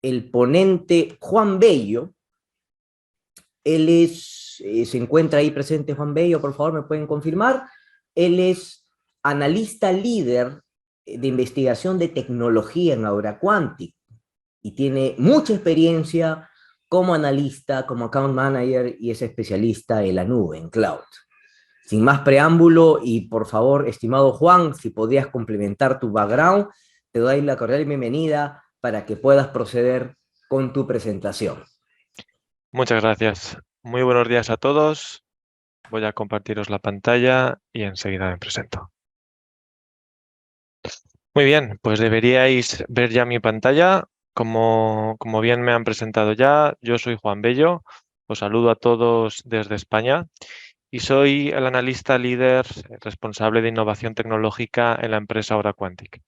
el ponente Juan Bello. Se encuentra ahí presente Juan Bello, por favor, me pueden confirmar. Él es analista líder de investigación de tecnología en Aura Quantic y tiene mucha experiencia como analista, como account manager y es especialista en la nube, en cloud. Sin más preámbulo y por favor, estimado Juan, si podías complementar tu background, te doy la cordial bienvenida para que puedas proceder con tu presentación. Muchas gracias. Muy buenos días a todos. Voy a compartiros la pantalla y enseguida me presento. Muy bien, pues deberíais ver ya mi pantalla. Como bien me han presentado ya, yo soy Juan Bello. Os saludo a todos desde España y soy el analista líder responsable de innovación tecnológica en la empresa Aura Quantic.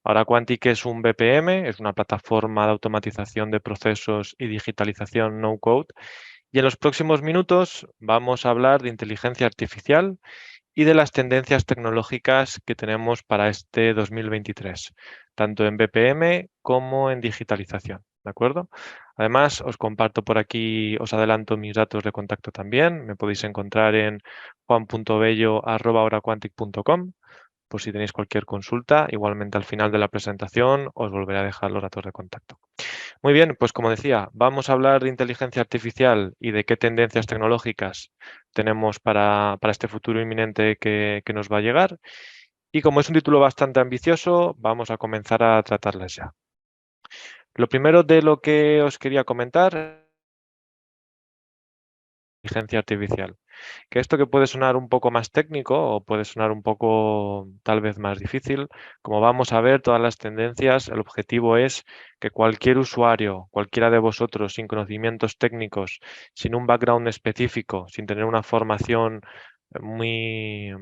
Aura Quantic es un BPM, es una plataforma de automatización de procesos y digitalización no-code. Y en los próximos minutos vamos a hablar de inteligencia artificial y de las tendencias tecnológicas que tenemos para este 2023, tanto en BPM como en digitalización. ¿De acuerdo? Además, os comparto por aquí, os adelanto mis datos de contacto también. Me podéis encontrar en juan.bello@horaquantic.com por si tenéis cualquier consulta. Igualmente al final de la presentación os volveré a dejar los datos de contacto. Muy bien, pues como decía, vamos a hablar de inteligencia artificial y de qué tendencias tecnológicas tenemos para este futuro inminente que nos va a llegar. Y como es un título bastante ambicioso, vamos a comenzar a tratarlas ya. Lo primero de lo que os quería comentar inteligencia artificial. Que esto que puede sonar un poco más técnico o puede sonar un poco tal vez más difícil, como vamos a ver todas las tendencias, el objetivo es que cualquier usuario, cualquiera de vosotros sin conocimientos técnicos, sin un background específico, sin tener una formación muy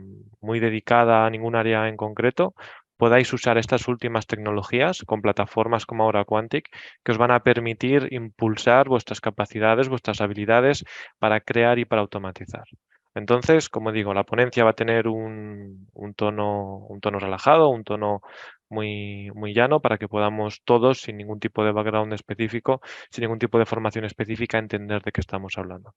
dedicada a ningún área en concreto, podáis usar estas últimas tecnologías con plataformas como Aura Quantic que os van a permitir impulsar vuestras capacidades, vuestras habilidades para crear y para automatizar. Entonces, como digo, la ponencia va a tener un tono relajado, un tono muy llano para que podamos todos, sin ningún tipo de background específico, sin ningún tipo de formación específica, entender de qué estamos hablando.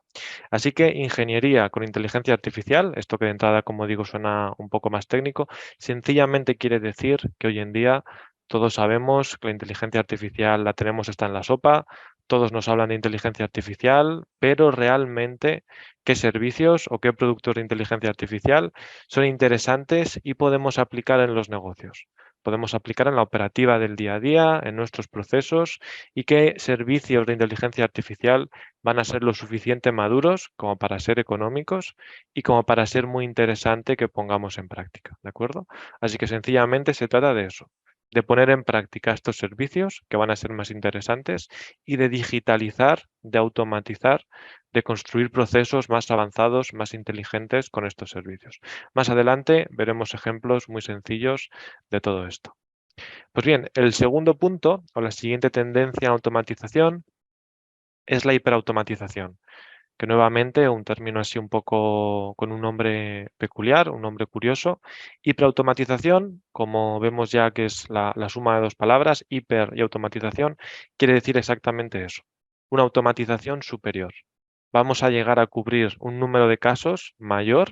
Así que ingeniería con inteligencia artificial, esto que de entrada, como digo, suena un poco más técnico, sencillamente quiere decir que hoy en día todos sabemos que la inteligencia artificial la tenemos, está en la sopa, todos nos hablan de inteligencia artificial, pero realmente qué servicios o qué productos de inteligencia artificial son interesantes y podemos aplicar en los negocios. Podemos aplicar en la operativa del día a día, en nuestros procesos y qué servicios de inteligencia artificial van a ser lo suficiente maduros como para ser económicos y como para ser muy interesante que pongamos en práctica, ¿de acuerdo? Así que sencillamente se trata de eso, de poner en práctica estos servicios que van a ser más interesantes y de digitalizar, de automatizar, de construir procesos más avanzados, más inteligentes con estos servicios. Más adelante veremos ejemplos muy sencillos de todo esto. Pues bien, el segundo punto o la siguiente tendencia en automatización es la hiperautomatización, que nuevamente un término así un poco con un nombre peculiar, un nombre curioso. Hiperautomatización, como vemos ya que es la suma de dos palabras, hiper y automatización, quiere decir exactamente eso, una automatización superior. Vamos a llegar a cubrir un número de casos mayor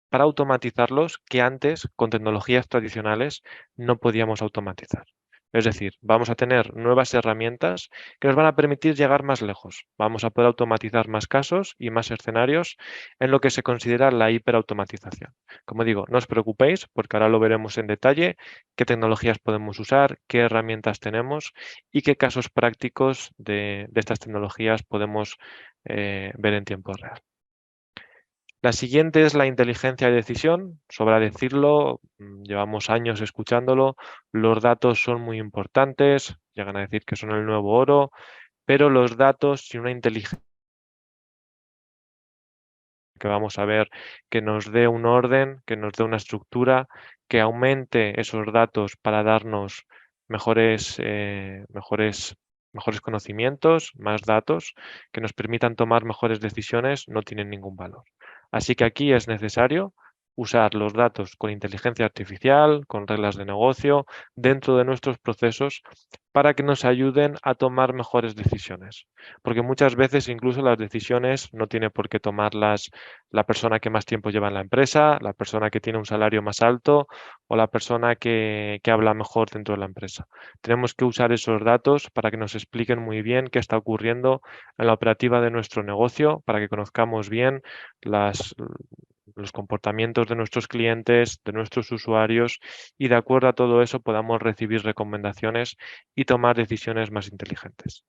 para automatizarlos que antes con tecnologías tradicionales no podíamos automatizar. Es decir, vamos a tener nuevas herramientas que nos van a permitir llegar más lejos. Vamos a poder automatizar más casos y más escenarios en lo que se considera la hiperautomatización. Como digo, no os preocupéis porque ahora lo veremos en detalle, qué tecnologías podemos usar, qué herramientas tenemos y qué casos prácticos de estas tecnologías podemos ver en tiempo real. La siguiente es la inteligencia de decisión. Sobra decirlo, llevamos años escuchándolo, los datos son muy importantes, llegan a decir que son el nuevo oro, pero los datos sin una inteligencia que vamos a ver que nos dé un orden, que nos dé una estructura, que aumente esos datos para darnos mejores conocimientos, más datos, que nos permitan tomar mejores decisiones, no tienen ningún valor. Así que aquí es necesario usar los datos con inteligencia artificial, con reglas de negocio, dentro de nuestros procesos para que nos ayuden a tomar mejores decisiones. Porque muchas veces incluso las decisiones no tiene por qué tomarlas la persona que más tiempo lleva en la empresa, la persona que tiene un salario más alto o la persona que habla mejor dentro de la empresa. Tenemos que usar esos datos para que nos expliquen muy bien qué está ocurriendo en la operativa de nuestro negocio, para que conozcamos bien los comportamientos de nuestros clientes, de nuestros usuarios y de acuerdo a todo eso podamos recibir recomendaciones y tomar decisiones más inteligentes.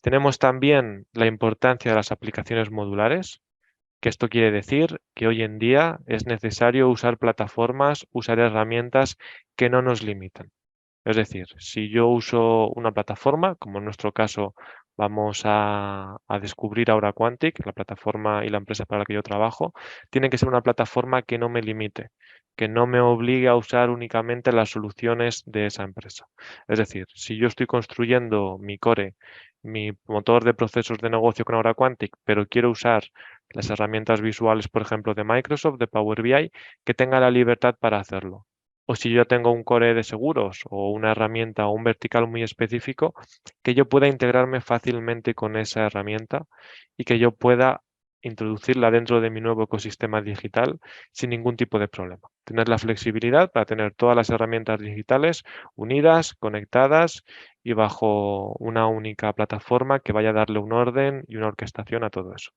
Tenemos también la importancia de las aplicaciones modulares, que esto quiere decir que hoy en día es necesario usar plataformas, usar herramientas que no nos limitan. Es decir, si yo uso una plataforma, como en nuestro caso vamos a descubrir ahora Quantic, la plataforma y la empresa para la que yo trabajo, tiene que ser una plataforma que no me limite, que no me obligue a usar únicamente las soluciones de esa empresa. Es decir, si yo estoy construyendo mi core, mi motor de procesos de negocio con Aura Quantic, pero quiero usar las herramientas visuales, por ejemplo, de Microsoft, de Power BI, que tenga la libertad para hacerlo. O si yo tengo un core de seguros o una herramienta o un vertical muy específico, que yo pueda integrarme fácilmente con esa herramienta y que yo pueda introducirla dentro de mi nuevo ecosistema digital sin ningún tipo de problema. Tener la flexibilidad para tener todas las herramientas digitales unidas, conectadas y bajo una única plataforma que vaya a darle un orden y una orquestación a todo eso.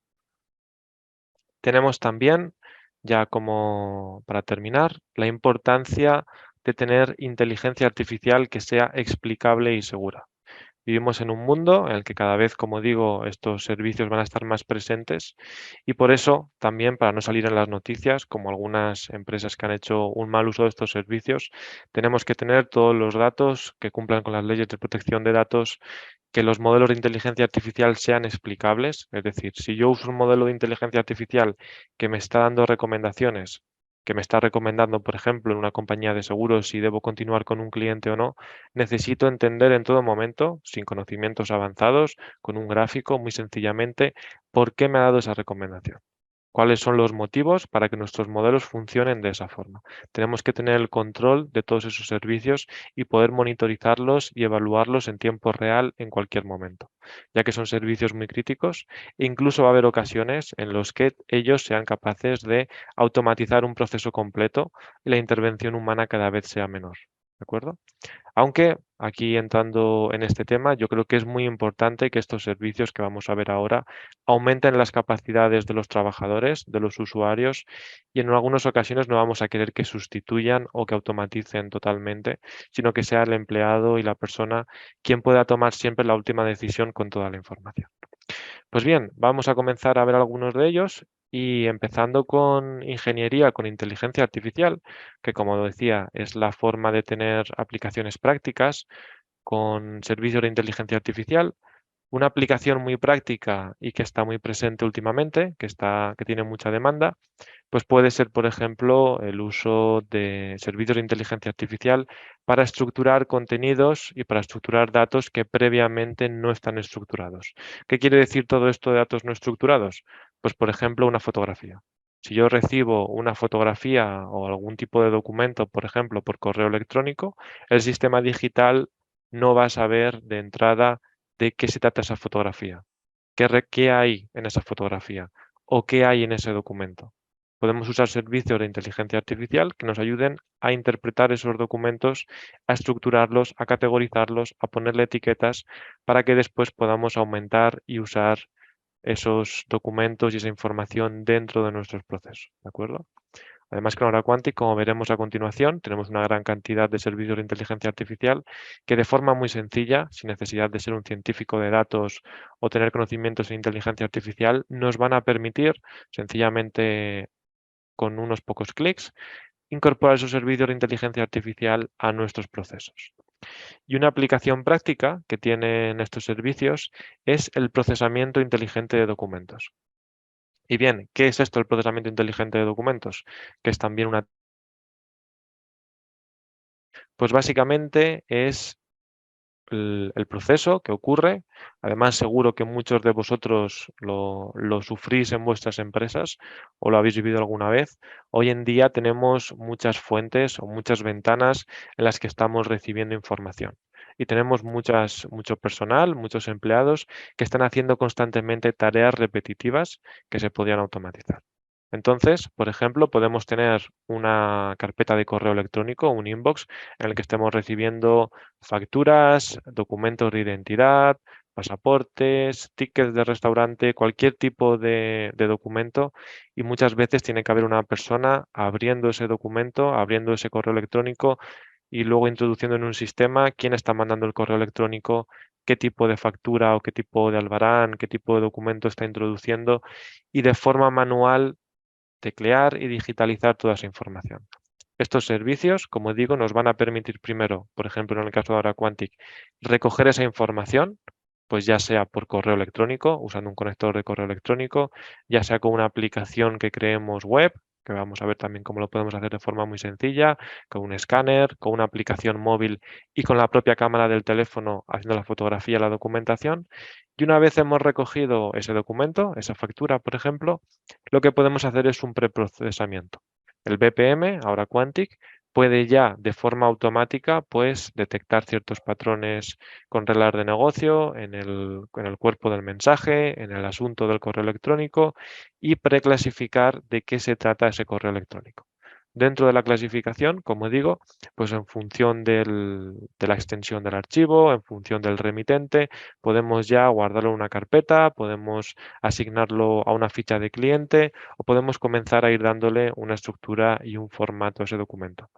Tenemos también, ya como para terminar, la importancia de tener inteligencia artificial que sea explicable y segura. Vivimos en un mundo en el que cada vez, como digo, estos servicios van a estar más presentes y por eso también, para no salir en las noticias, como algunas empresas que han hecho un mal uso de estos servicios, tenemos que tener todos los datos que cumplan con las leyes de protección de datos, que los modelos de inteligencia artificial sean explicables. Es decir, si yo uso un modelo de inteligencia artificial que me está dando recomendaciones, que me está recomendando, por ejemplo, en una compañía de seguros si debo continuar con un cliente o no, necesito entender en todo momento, sin conocimientos avanzados, con un gráfico, muy sencillamente, por qué me ha dado esa recomendación. ¿Cuáles son los motivos para que nuestros modelos funcionen de esa forma? Tenemos que tener el control de todos esos servicios y poder monitorizarlos y evaluarlos en tiempo real en cualquier momento, ya que son servicios muy críticos e incluso va a haber ocasiones en los que ellos sean capaces de automatizar un proceso completo y la intervención humana cada vez sea menor. ¿De acuerdo? Aunque aquí entrando en este tema, yo creo que es muy importante que estos servicios que vamos a ver ahora aumenten las capacidades de los trabajadores, de los usuarios, y en algunas ocasiones no vamos a querer que sustituyan o que automaticen totalmente, sino que sea el empleado y la persona quien pueda tomar siempre la última decisión con toda la información. Pues bien, vamos a comenzar a ver algunos de ellos y empezando con ingeniería, con inteligencia artificial, que como decía es la forma de tener aplicaciones prácticas con servicios de inteligencia artificial. Una aplicación muy práctica y que está muy presente últimamente, que tiene mucha demanda, pues puede ser, por ejemplo, el uso de servicios de inteligencia artificial para estructurar contenidos y para estructurar datos que previamente no están estructurados. ¿Qué quiere decir todo esto de datos no estructurados? Pues, por ejemplo, una fotografía. Si yo recibo una fotografía o algún tipo de documento, por ejemplo, por correo electrónico, el sistema digital no va a saber de entrada de qué se trata esa fotografía, qué hay en esa fotografía o qué hay en ese documento. Podemos usar servicios de inteligencia artificial que nos ayuden a interpretar esos documentos, a estructurarlos, a categorizarlos, a ponerle etiquetas para que después podamos aumentar y usar esos documentos y esa información dentro de nuestros procesos. ¿De acuerdo? Además, con Aura Quantic, como veremos a continuación, tenemos una gran cantidad de servicios de inteligencia artificial que de forma muy sencilla, sin necesidad de ser un científico de datos o tener conocimientos en inteligencia artificial, nos van a permitir sencillamente con unos pocos clics incorporar esos servicios de inteligencia artificial a nuestros procesos. Y una aplicación práctica que tienen estos servicios es el procesamiento inteligente de documentos. Y bien, ¿qué es esto el procesamiento inteligente de documentos? Que es también una... Pues básicamente es el proceso que ocurre. Además, seguro que muchos de vosotros lo sufrís en vuestras empresas o lo habéis vivido alguna vez. Hoy en día tenemos muchas fuentes o muchas ventanas en las que estamos recibiendo información. Y tenemos mucho personal, muchos empleados que están haciendo constantemente tareas repetitivas que se podrían automatizar. Entonces, por ejemplo, podemos tener una carpeta de correo electrónico, un inbox, en el que estemos recibiendo facturas, documentos de identidad, pasaportes, tickets de restaurante, cualquier tipo de documento, y muchas veces tiene que haber una persona abriendo ese documento, abriendo ese correo electrónico y luego introduciendo en un sistema quién está mandando el correo electrónico, qué tipo de factura o qué tipo de albarán, qué tipo de documento está introduciendo, y de forma manual teclear y digitalizar toda esa información. Estos servicios, como digo, nos van a permitir primero, por ejemplo, en el caso de AuraQuantic, recoger esa información, pues ya sea por correo electrónico, usando un conector de correo electrónico, ya sea con una aplicación que creemos web, que vamos a ver también cómo lo podemos hacer de forma muy sencilla, con un escáner, con una aplicación móvil y con la propia cámara del teléfono haciendo la fotografía y la documentación. Y una vez hemos recogido ese documento, esa factura, por ejemplo, lo que podemos hacer es un preprocesamiento. El BPM, ahora Quantic, puede ya de forma automática pues detectar ciertos patrones con reglas de negocio en el cuerpo del mensaje, en el asunto del correo electrónico y preclasificar de qué se trata ese correo electrónico. Dentro de la clasificación, como digo, pues en función de la extensión del archivo, en función del remitente, podemos ya guardarlo en una carpeta, podemos asignarlo a una ficha de cliente o podemos comenzar a ir dándole una estructura y un formato a ese documento.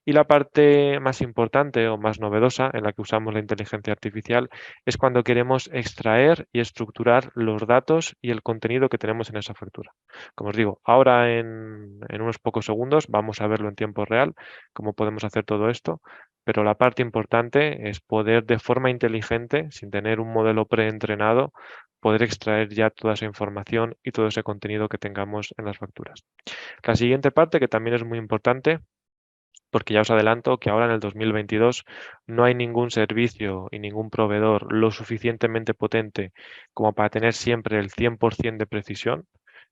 Y la parte más importante o más novedosa en la que usamos la inteligencia artificial es cuando queremos extraer y estructurar los datos y el contenido que tenemos en esa factura. Como os digo, ahora en unos pocos segundos vamos a verlo en tiempo real, cómo podemos hacer todo esto, pero la parte importante es poder de forma inteligente, sin tener un modelo preentrenado, poder extraer ya toda esa información y todo ese contenido que tengamos en las facturas. La siguiente parte, que también es muy importante, porque ya os adelanto que ahora en el 2022 no hay ningún servicio y ningún proveedor lo suficientemente potente como para tener siempre el 100% de precisión.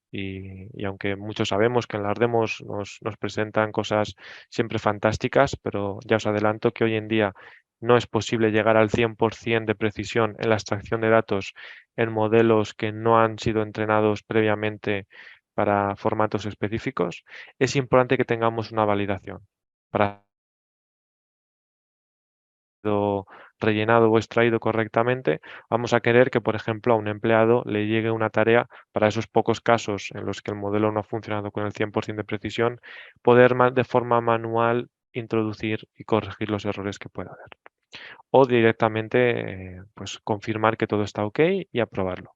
Y aunque muchos sabemos que en las demos nos presentan cosas siempre fantásticas, pero ya os adelanto que hoy en día no es posible llegar al 100% de precisión en la extracción de datos en modelos que no han sido entrenados previamente para formatos específicos. Es importante que tengamos una validación para sido rellenado o extraído correctamente, vamos a querer que, por ejemplo, a un empleado le llegue una tarea para esos pocos casos en los que el modelo no ha funcionado con el 100% de precisión, poder de forma manual introducir y corregir los errores que pueda haber. O directamente pues confirmar que todo está ok y aprobarlo.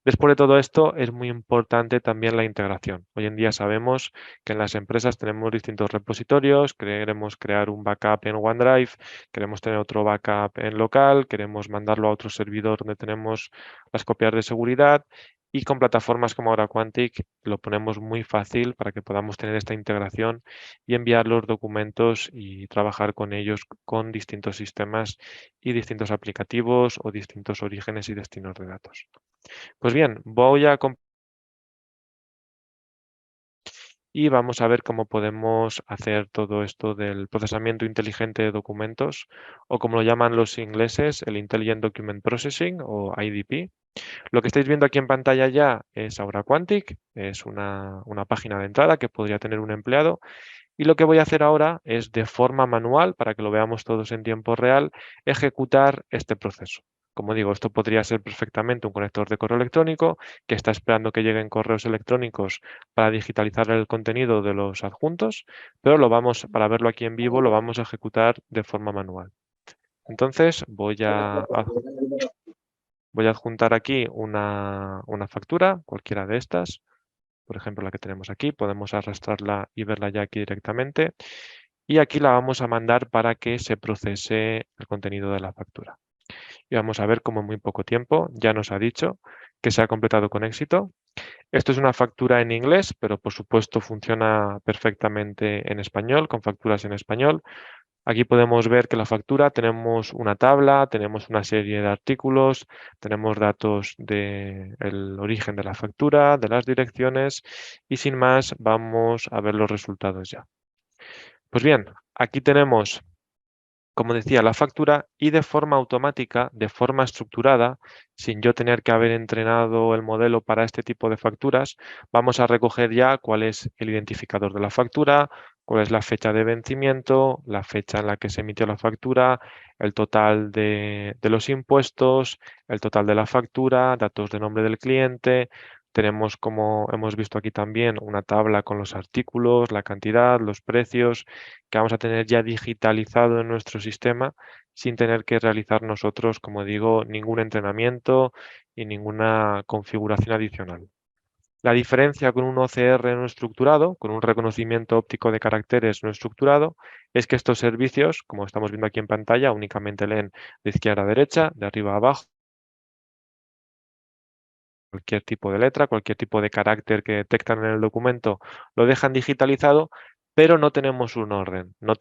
Después de todo esto, es muy importante también la integración. Hoy en día sabemos que en las empresas tenemos distintos repositorios, queremos crear un backup en OneDrive, queremos tener otro backup en local, queremos mandarlo a otro servidor donde tenemos las copias de seguridad y con plataformas como AuraQuantic lo ponemos muy fácil para que podamos tener esta integración y enviar los documentos y trabajar con ellos con distintos sistemas y distintos aplicativos o distintos orígenes y destinos de datos. Pues bien, voy a y vamos a ver cómo podemos hacer todo esto del procesamiento inteligente de documentos o como lo llaman los ingleses, el Intelligent Document Processing o IDP. Lo que estáis viendo aquí en pantalla ya es AuraQuantic, es una página de entrada que podría tener un empleado y lo que voy a hacer ahora es de forma manual, para que lo veamos todos en tiempo real, ejecutar este proceso. Como digo, esto podría ser perfectamente un conector de correo electrónico que está esperando que lleguen correos electrónicos para digitalizar el contenido de los adjuntos, pero para verlo aquí en vivo, lo vamos a ejecutar de forma manual. Entonces voy a adjuntar aquí una factura, cualquiera de estas. Por ejemplo, la que tenemos aquí, podemos arrastrarla y verla ya aquí directamente. Y aquí la vamos a mandar para que se procese el contenido de la factura. Y vamos a ver cómo en muy poco tiempo ya nos ha dicho que se ha completado con éxito. Esto es una factura en inglés, pero por supuesto funciona perfectamente en español, con facturas en español. Aquí podemos ver que la factura tenemos una tabla, tenemos una serie de artículos, tenemos datos del origen de la factura, de las direcciones y sin más vamos a ver los resultados ya. Pues bien, aquí tenemos, como decía, la factura y de forma automática, de forma estructurada, sin yo tener que haber entrenado el modelo para este tipo de facturas, vamos a recoger ya cuál es el identificador de la factura, cuál es la fecha de vencimiento, la fecha en la que se emitió la factura, el total de los impuestos, el total de la factura, datos de nombre del cliente. Tenemos, como hemos visto aquí también, una tabla con los artículos, la cantidad, los precios, que vamos a tener ya digitalizado en nuestro sistema sin tener que realizar nosotros, como digo, ningún entrenamiento y ninguna configuración adicional. La diferencia con un OCR no estructurado, con un reconocimiento óptico de caracteres no estructurado, es que estos servicios, como estamos viendo aquí en pantalla, únicamente leen de izquierda a derecha, de arriba a abajo, cualquier tipo de letra, cualquier tipo de carácter que detectan en el documento, lo dejan digitalizado, pero no tenemos un orden, no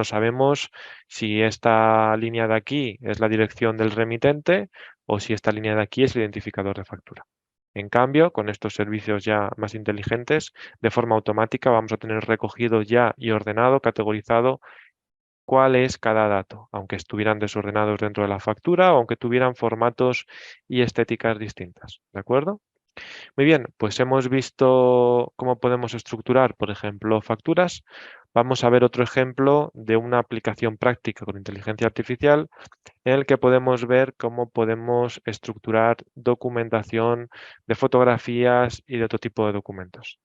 sabemos si esta línea de aquí es la dirección del remitente o si esta línea de aquí es el identificador de factura. En cambio, con estos servicios ya más inteligentes, de forma automática vamos a tener recogido ya y ordenado, categorizado cuál es cada dato, aunque estuvieran desordenados dentro de la factura o aunque tuvieran formatos y estéticas distintas. ¿De acuerdo? Muy bien, pues hemos visto cómo podemos estructurar, por ejemplo, facturas. Vamos a ver otro ejemplo de una aplicación práctica con inteligencia artificial en el que podemos ver cómo podemos estructurar documentación de fotografías y de otro tipo de documentos.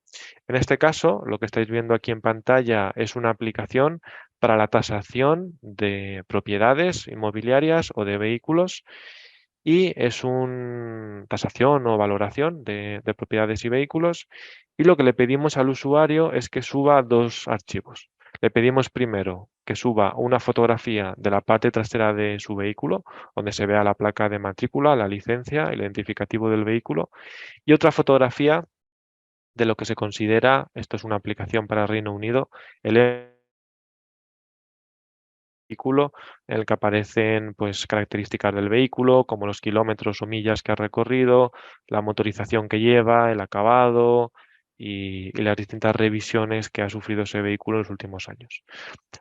En este caso, lo que estáis viendo aquí en pantalla es una aplicación para la tasación de propiedades inmobiliarias o de vehículos y es una tasación o valoración de propiedades y vehículos y lo que le pedimos al usuario es que suba dos archivos. Le pedimos primero que suba una fotografía de la parte trasera de su vehículo, donde se vea la placa de matrícula, la licencia, el identificativo del vehículo, y otra fotografía de lo que se considera, esto es una aplicación para Reino Unido, el vehículo en el que aparecen pues, características del vehículo, como los kilómetros o millas que ha recorrido, la motorización que lleva, el acabado y las distintas revisiones que ha sufrido ese vehículo en los últimos años.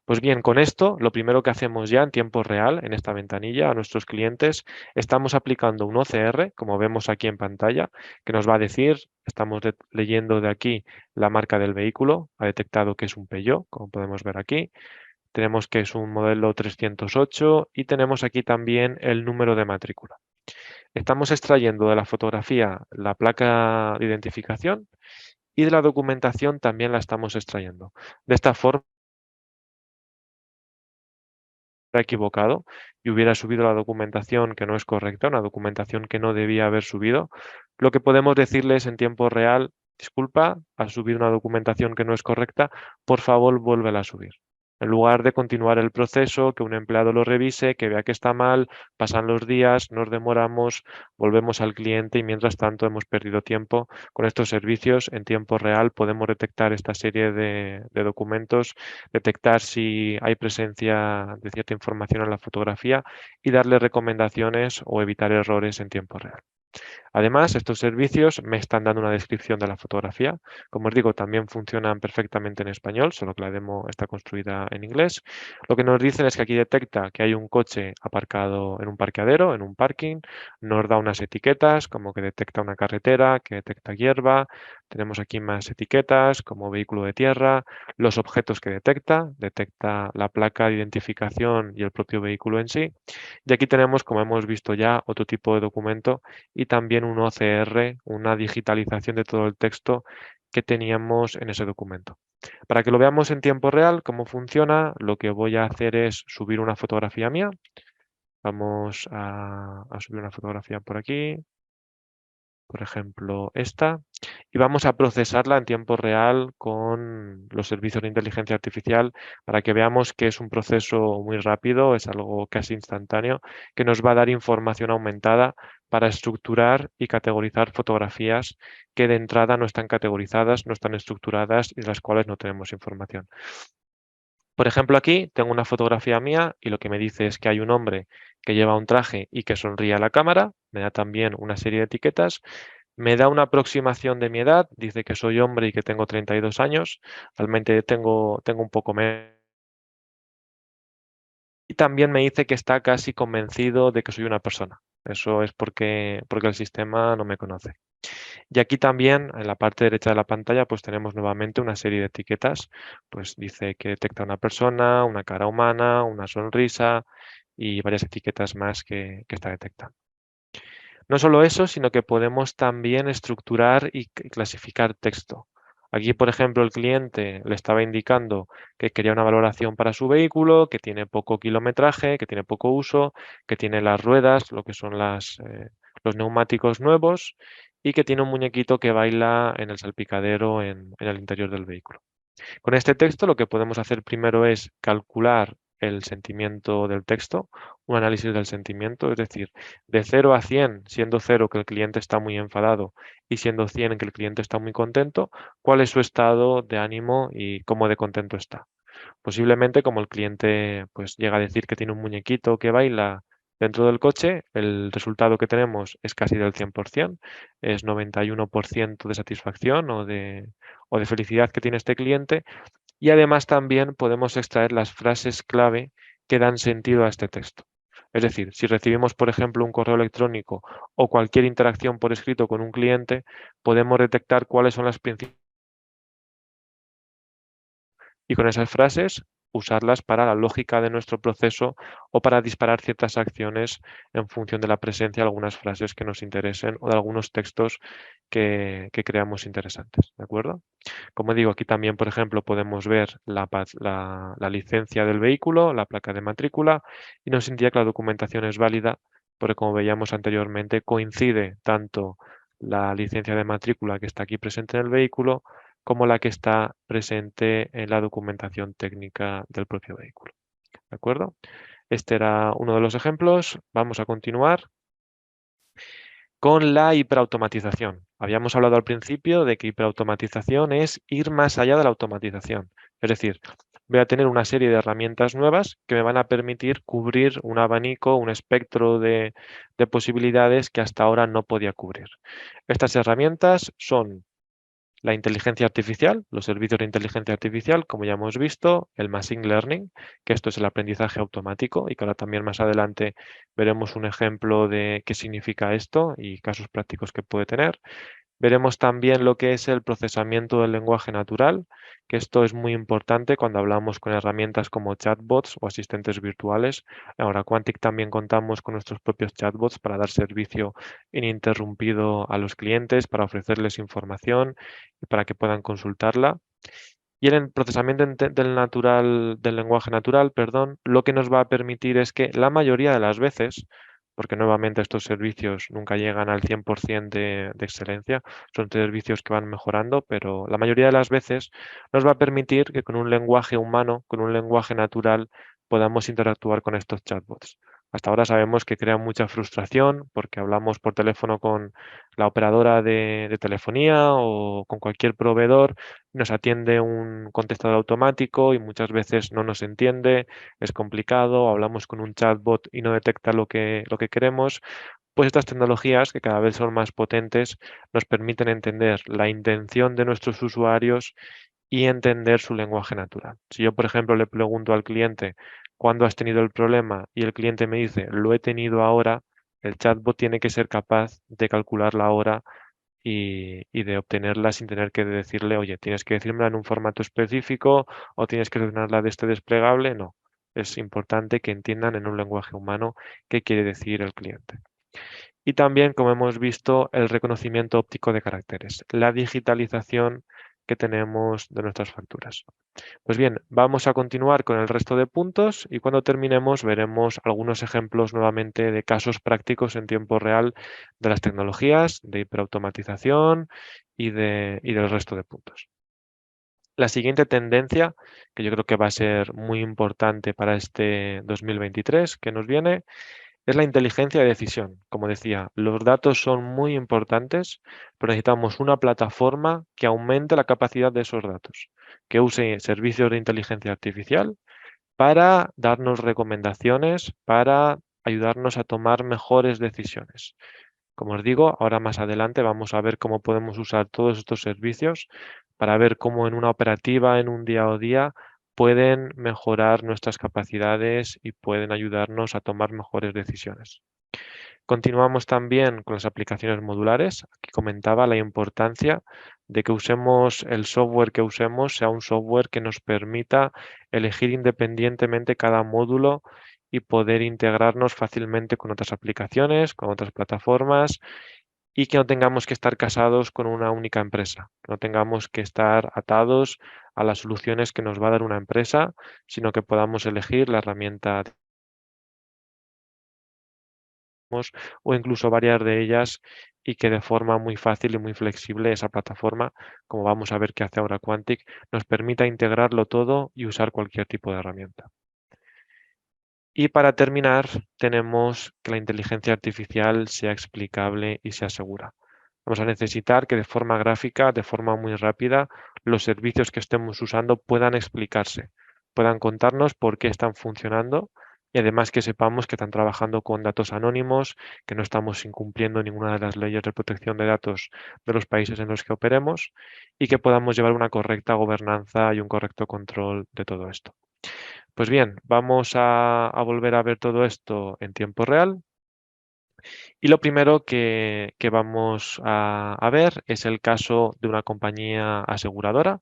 Pues bien, con esto, lo primero que hacemos ya en tiempo real, en esta ventanilla, a nuestros clientes, estamos aplicando un OCR, como vemos aquí en pantalla, que nos va a decir, estamos leyendo de aquí la marca del vehículo, ha detectado que es un Peugeot, como podemos ver aquí, tenemos que es un modelo 308 y tenemos aquí también el número de matrícula. Estamos extrayendo de la fotografía la placa de identificación y de la documentación también la estamos extrayendo. De esta forma, equivocado y hubiera subido la documentación que no es correcta, una documentación que no debía haber subido, lo que podemos decirles en tiempo real, disculpa, has subido una documentación que no es correcta, por favor vuélvela a subir. En lugar de continuar el proceso, que un empleado lo revise, que vea que está mal, pasan los días, nos demoramos, volvemos al cliente y mientras tanto hemos perdido tiempo. Con estos servicios en tiempo real podemos detectar esta serie de documentos, detectar si hay presencia de cierta información en la fotografía y darle recomendaciones o evitar errores en tiempo real. Además, estos servicios me están dando una descripción de la fotografía. Como os digo, también funcionan perfectamente en español, solo que la demo está construida en inglés. Lo que nos dicen es que aquí detecta que hay un coche aparcado en un parqueadero, en un parking. Nos da unas etiquetas, como que detecta una carretera, que detecta hierba. Tenemos aquí más etiquetas, como vehículo de tierra, los objetos que detecta la placa de identificación y el propio vehículo en sí. Y aquí tenemos, como hemos visto ya, otro tipo de documento y también un OCR, una digitalización de todo el texto que teníamos en ese documento. Para que lo veamos en tiempo real, cómo funciona, lo que voy a hacer es subir una fotografía mía. Vamos a subir una fotografía por aquí, por ejemplo esta, y vamos a procesarla en tiempo real con los servicios de inteligencia artificial para que veamos que es un proceso muy rápido, es algo casi instantáneo, que nos va a dar información aumentada para estructurar y categorizar fotografías que de entrada no están categorizadas, no están estructuradas y de las cuales no tenemos información. Por ejemplo, aquí tengo una fotografía mía y lo que me dice es que hay un hombre que lleva un traje y que sonríe a la cámara. Me da también una serie de etiquetas. Me da una aproximación de mi edad. Dice que soy hombre y que tengo 32 años. Realmente tengo un poco menos. Y también me dice que está casi convencido de que soy una persona. Eso es porque el sistema no me conoce. Y aquí también, en la parte derecha de la pantalla, pues tenemos nuevamente una serie de etiquetas. Pues dice que detecta una persona, una cara humana, una sonrisa y varias etiquetas más que está detectando. No solo eso, sino que podemos también estructurar y clasificar texto. Aquí, por ejemplo, el cliente le estaba indicando que quería una valoración para su vehículo, que tiene poco kilometraje, que tiene poco uso, que tiene las ruedas, lo que son los neumáticos nuevos y que tiene un muñequito que baila en el salpicadero en el interior del vehículo. Con este texto lo que podemos hacer primero es calcular el sentimiento del texto, un análisis del sentimiento, es decir, de 0 a 100, siendo 0 que el cliente está muy enfadado y siendo 100 que el cliente está muy contento, cuál es su estado de ánimo y cómo de contento está. Posiblemente como el cliente pues llega a decir que tiene un muñequito que baila dentro del coche, el resultado que tenemos es casi del 100%, es 91% de satisfacción o de felicidad que tiene este cliente y además también podemos extraer las frases clave que dan sentido a este texto. Es decir, si recibimos, por ejemplo, un correo electrónico o cualquier interacción por escrito con un cliente, podemos detectar cuáles son las principales y con esas frases usarlas para la lógica de nuestro proceso o para disparar ciertas acciones en función de la presencia de algunas frases que nos interesen o de algunos textos que creamos interesantes. ¿De acuerdo? Como digo, aquí también, por ejemplo, podemos ver la licencia del vehículo, la placa de matrícula y nos indica que la documentación es válida porque, como veíamos anteriormente, coincide tanto la licencia de matrícula que está aquí presente en el vehículo como la que está presente en la documentación técnica del propio vehículo. ¿De acuerdo? Este era uno de los ejemplos. Vamos a continuar con la hiperautomatización. Habíamos hablado al principio de que hiperautomatización es ir más allá de la automatización. Es decir, voy a tener una serie de herramientas nuevas que me van a permitir cubrir un abanico, un espectro de posibilidades que hasta ahora no podía cubrir. Estas herramientas son la inteligencia artificial, los servicios de inteligencia artificial, como ya hemos visto, el machine learning, que esto es el aprendizaje automático y que ahora también más adelante veremos un ejemplo de qué significa esto y casos prácticos que puede tener. Veremos también lo que es el procesamiento del lenguaje natural, que esto es muy importante cuando hablamos con herramientas como chatbots o asistentes virtuales. Ahora, Quantic también contamos con nuestros propios chatbots para dar servicio ininterrumpido a los clientes, para ofrecerles información y para que puedan consultarla. Y en el procesamiento del lenguaje natural, perdón, lo que nos va a permitir es que la mayoría de las veces, porque nuevamente estos servicios nunca llegan al 100% de excelencia, son servicios que van mejorando, pero la mayoría de las veces nos va a permitir que con un lenguaje humano, con un lenguaje natural, podamos interactuar con estos chatbots. Hasta ahora sabemos que crean mucha frustración porque hablamos por teléfono con la operadora de telefonía o con cualquier proveedor, nos atiende un contestador automático y muchas veces no nos entiende, es complicado, hablamos con un chatbot y no detecta lo que queremos. Pues estas tecnologías, que cada vez son más potentes, nos permiten entender la intención de nuestros usuarios y entender su lenguaje natural. Si yo, por ejemplo, le pregunto al cliente cuándo has tenido el problema y el cliente me dice lo he tenido ahora, el chatbot tiene que ser capaz de calcular la hora y de obtenerla sin tener que decirle, oye, tienes que decírmela en un formato específico o tienes que ordenarla de este desplegable. No, es importante que entiendan en un lenguaje humano qué quiere decir el cliente. Y también, como hemos visto, el reconocimiento óptico de caracteres, la digitalización que tenemos de nuestras facturas. Pues bien, vamos a continuar con el resto de puntos y cuando terminemos veremos algunos ejemplos nuevamente de casos prácticos en tiempo real de las tecnologías, de hiperautomatización y del resto de puntos. La siguiente tendencia, que yo creo que va a ser muy importante para este 2023 que nos viene, es la inteligencia de decisión. Como decía, los datos son muy importantes, pero necesitamos una plataforma que aumente la capacidad de esos datos, que use servicios de inteligencia artificial para darnos recomendaciones, para ayudarnos a tomar mejores decisiones. Como os digo, ahora más adelante vamos a ver cómo podemos usar todos estos servicios para ver cómo en una operativa, en un día a día, pueden mejorar nuestras capacidades y pueden ayudarnos a tomar mejores decisiones. Continuamos también con las aplicaciones modulares. Aquí comentaba la importancia de que usemos el software que usemos, sea un software que nos permita elegir independientemente cada módulo y poder integrarnos fácilmente con otras aplicaciones, con otras plataformas y que no tengamos que estar casados con una única empresa, que no tengamos que estar atados a las soluciones que nos va a dar una empresa, sino que podamos elegir la herramienta o incluso varias de ellas y que de forma muy fácil y muy flexible esa plataforma, como vamos a ver que hace ahora Quantic, nos permita integrarlo todo y usar cualquier tipo de herramienta. Y para terminar, tenemos que la inteligencia artificial sea explicable y sea segura. Vamos a necesitar que de forma gráfica, de forma muy rápida, los servicios que estemos usando puedan explicarse, puedan contarnos por qué están funcionando y además que sepamos que están trabajando con datos anónimos, que no estamos incumpliendo ninguna de las leyes de protección de datos de los países en los que operemos y que podamos llevar una correcta gobernanza y un correcto control de todo esto. Pues bien, vamos a volver a ver todo esto en tiempo real. Y lo primero que vamos a ver es el caso de una compañía aseguradora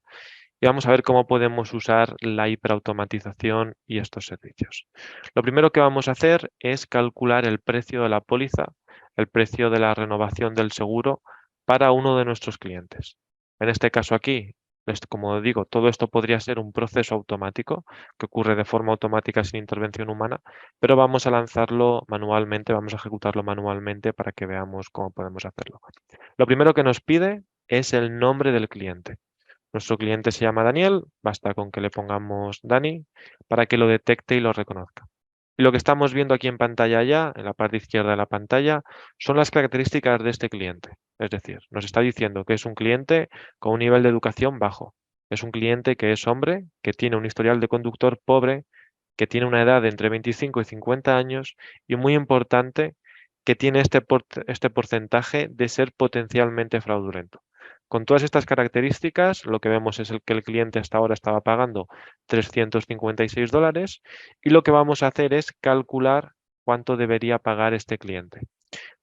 y vamos a ver cómo podemos usar la hiperautomatización y estos servicios. Lo primero que vamos a hacer es calcular el precio de la póliza, el precio de la renovación del seguro para uno de nuestros clientes. En este caso aquí, como digo, todo esto podría ser un proceso automático que ocurre de forma automática sin intervención humana, pero vamos a lanzarlo manualmente, vamos a ejecutarlo manualmente para que veamos cómo podemos hacerlo. Lo primero que nos pide es el nombre del cliente. Nuestro cliente se llama Daniel, basta con que le pongamos Dani para que lo detecte y lo reconozca. Y lo que estamos viendo aquí en pantalla ya, en la parte izquierda de la pantalla, son las características de este cliente. Es decir, nos está diciendo que es un cliente con un nivel de educación bajo. Es un cliente que es hombre, que tiene un historial de conductor pobre, que tiene una edad de entre 25 y 50 años y, muy importante, que tiene este porcentaje de ser potencialmente fraudulento. Con todas estas características, lo que vemos es que el cliente hasta ahora estaba pagando $356 y lo que vamos a hacer es calcular cuánto debería pagar este cliente.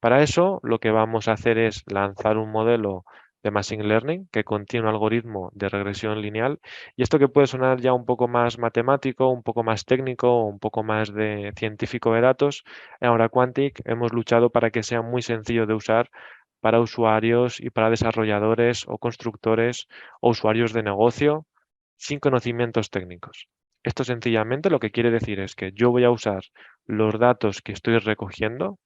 Para eso, lo que vamos a hacer es lanzar un modelo de Machine Learning que contiene un algoritmo de regresión lineal y esto que puede sonar ya un poco más matemático, un poco más técnico, un poco más de científico de datos, en Aura Quantic hemos luchado para que sea muy sencillo de usar para usuarios y para desarrolladores o constructores o usuarios de negocio sin conocimientos técnicos. Esto sencillamente lo que quiere decir es que yo voy a usar los datos que estoy recogiendo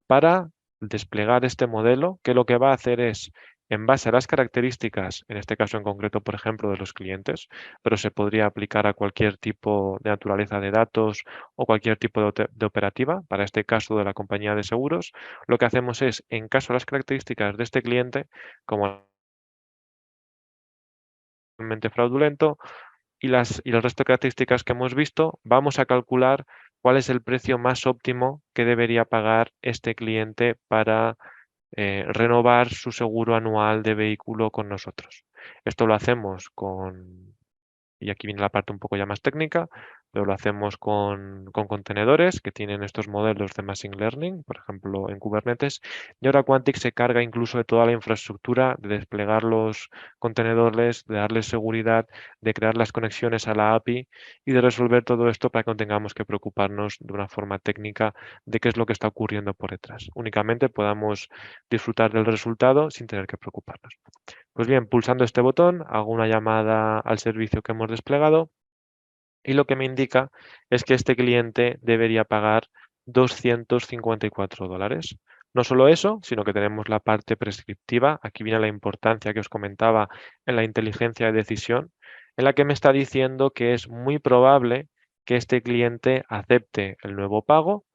para desplegar este modelo, que lo que va a hacer es, en base a las características, en este caso en concreto, por ejemplo, de los clientes, pero se podría aplicar a cualquier tipo de naturaleza de datos o cualquier tipo de operativa, para este caso de la compañía de seguros, lo que hacemos es, en caso de las características de este cliente, como realmente fraudulento, y el resto de características que hemos visto, vamos a calcular cuál es el precio más óptimo que debería pagar este cliente para renovar su seguro anual de vehículo con nosotros. Esto lo hacemos y aquí viene la parte un poco ya más técnica, pero lo hacemos con contenedores que tienen estos modelos de Machine Learning, por ejemplo en Kubernetes, y ahora Quantic se carga incluso de toda la infraestructura, de desplegar los contenedores, de darles seguridad, de crear las conexiones a la API y de resolver todo esto para que no tengamos que preocuparnos de una forma técnica de qué es lo que está ocurriendo por detrás. Únicamente podamos disfrutar del resultado sin tener que preocuparnos. Pues bien, pulsando este botón hago una llamada al servicio que hemos desplegado y lo que me indica es que este cliente debería pagar $254. No solo eso, sino que tenemos la parte prescriptiva. Aquí viene la importancia que os comentaba en la inteligencia de decisión, en la que me está diciendo que es muy probable que este cliente acepte el nuevo pago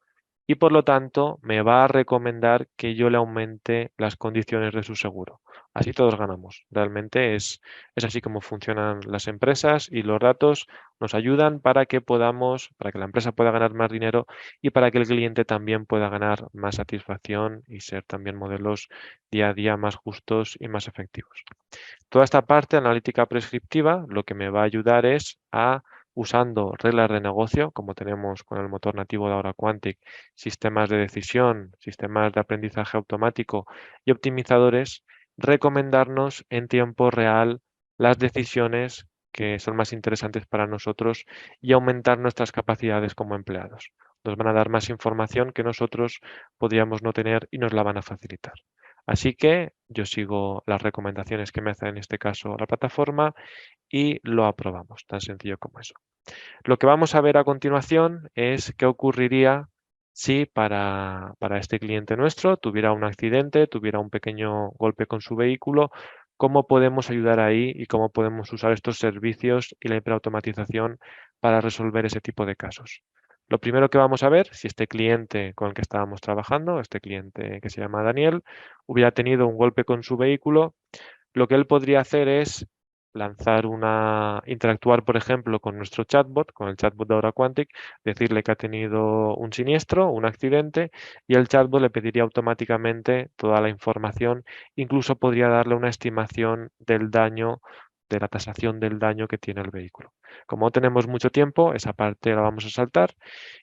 y por lo tanto me va a recomendar que yo le aumente las condiciones de su seguro. Así todos ganamos. Realmente es así como funcionan las empresas y los datos nos ayudan para que para que la empresa pueda ganar más dinero y para que el cliente también pueda ganar más satisfacción y ser también modelos día a día más justos y más efectivos. Toda esta parte analítica prescriptiva lo que me va a ayudar es a, usando reglas de negocio, como tenemos con el motor nativo de Aura Quantic, sistemas de decisión, sistemas de aprendizaje automático y optimizadores, recomendarnos en tiempo real las decisiones que son más interesantes para nosotros y aumentar nuestras capacidades como empleados. Nos van a dar más información que nosotros podríamos no tener y nos la van a facilitar. Así que yo sigo las recomendaciones que me hace en este caso la plataforma y lo aprobamos, tan sencillo como eso. Lo que vamos a ver a continuación es qué ocurriría si para este cliente nuestro tuviera un accidente, tuviera un pequeño golpe con su vehículo, cómo podemos ayudar ahí y cómo podemos usar estos servicios y la hiperautomatización para resolver ese tipo de casos. Lo primero que vamos a ver, si este cliente con el que estábamos trabajando, este cliente que se llama Daniel, hubiera tenido un golpe con su vehículo, lo que él podría hacer es interactuar, por ejemplo, con nuestro chatbot, con el chatbot de Aura Quantic, decirle que ha tenido un siniestro, un accidente, y el chatbot le pediría automáticamente toda la información, incluso podría darle una estimación del daño, de la tasación del daño que tiene el vehículo. Como no tenemos mucho tiempo, esa parte la vamos a saltar